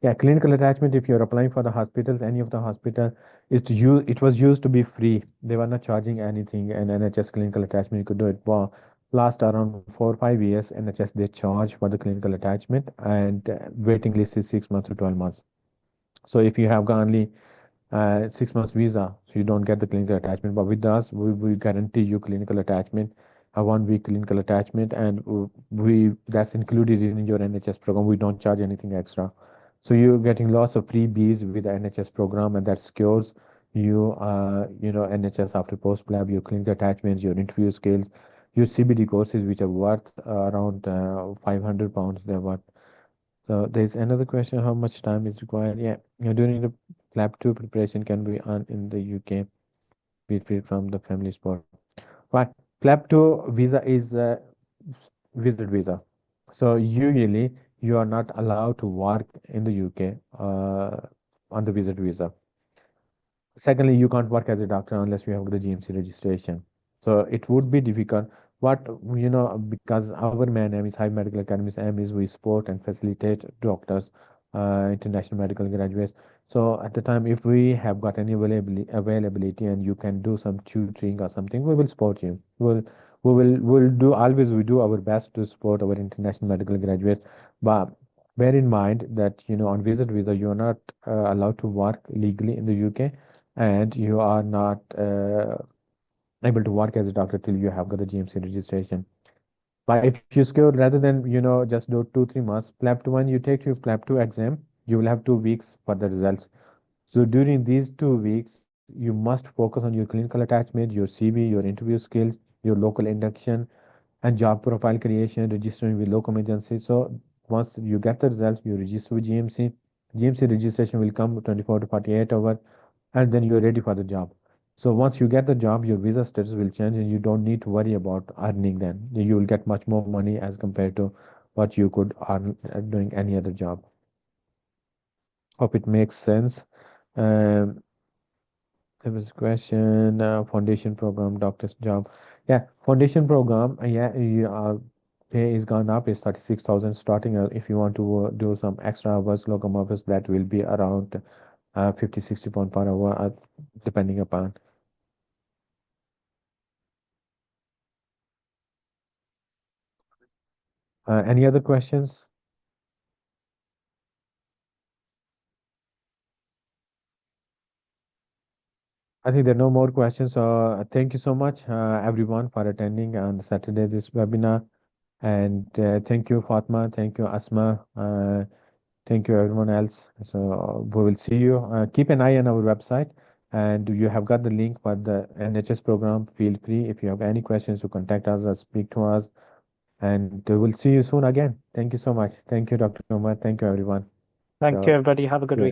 yeah, clinical attachment. If you're applying for the hospitals, any of the hospital, it was used to be free. They were not charging anything. And NHS clinical attachment, you could do it. Well, last around 4 or 5 years, NHS they charge for the clinical attachment, and waiting list is 6 months to 12 months. So if you have got only 6 months visa, so you don't get the clinical attachment. But with us, we guarantee you clinical attachment, a 1 week clinical attachment, and we that's included in your NHS program. We don't charge anything extra. So you're getting lots of freebies with the NHS program, and that secures you, NHS after post-PLAB, your clinical attachments, your interview skills, your CPD courses, which are worth around £500. They're worth. So there's another question, how much time is required? Yeah, during the PLAB 2 preparation can be earned in the UK, be free from the family support. Right, PLAB 2 visa is a visit visa. So usually you are not allowed to work in the UK on the visit visa. Secondly, you can't work as a doctor unless you have the GMC registration. So it would be difficult. What, because our main aim is Hive Medical Academy's aim is we support and facilitate doctors, international medical graduates. So at the time, if we have got any availability and you can do some tutoring or something, we will support you. We'll do always we do our best to support our international medical graduates. But bear in mind that on visit visa you are not allowed to work legally in the UK, and you are not able to work as a doctor till you have got a GMC registration. But if you score rather than just do 2 3 months, PLAB 2 1, you take your PLAB 2 exam, you will have 2 weeks for the results. So during these 2 weeks, you must focus on your clinical attachment, your CV, your interview skills, your local induction, and job profile creation, registering with local agency. So once you get the results, you register with GMC. GMC registration will come 24 to 48 hours, and then you're ready for the job. So once you get the job, your visa status will change, and you don't need to worry about earning then. You will get much more money as compared to what you could earn doing any other job. Hope it makes sense. Um, There was a question, foundation program, doctor's job. Yeah, foundation program, yeah, pay is gone up, it's 36,000 starting. If you want to do some extra hours, locum hours, that will be around 50, 60 pound per hour, depending upon. Any other questions? I think there are no more questions. So thank you so much, everyone, for attending on Saturday this webinar. And thank you, Fatma. Thank you, Asma. Thank you, everyone else. So we will see you. Keep an eye on our website. And you have got the link for the NHS program. Feel free if you have any questions to contact us or speak to us. And we'll see you soon again. Thank you so much. Thank you, Dr. Umar. Thank you, everyone. Thank you, So, everybody. Have a good yeah. week.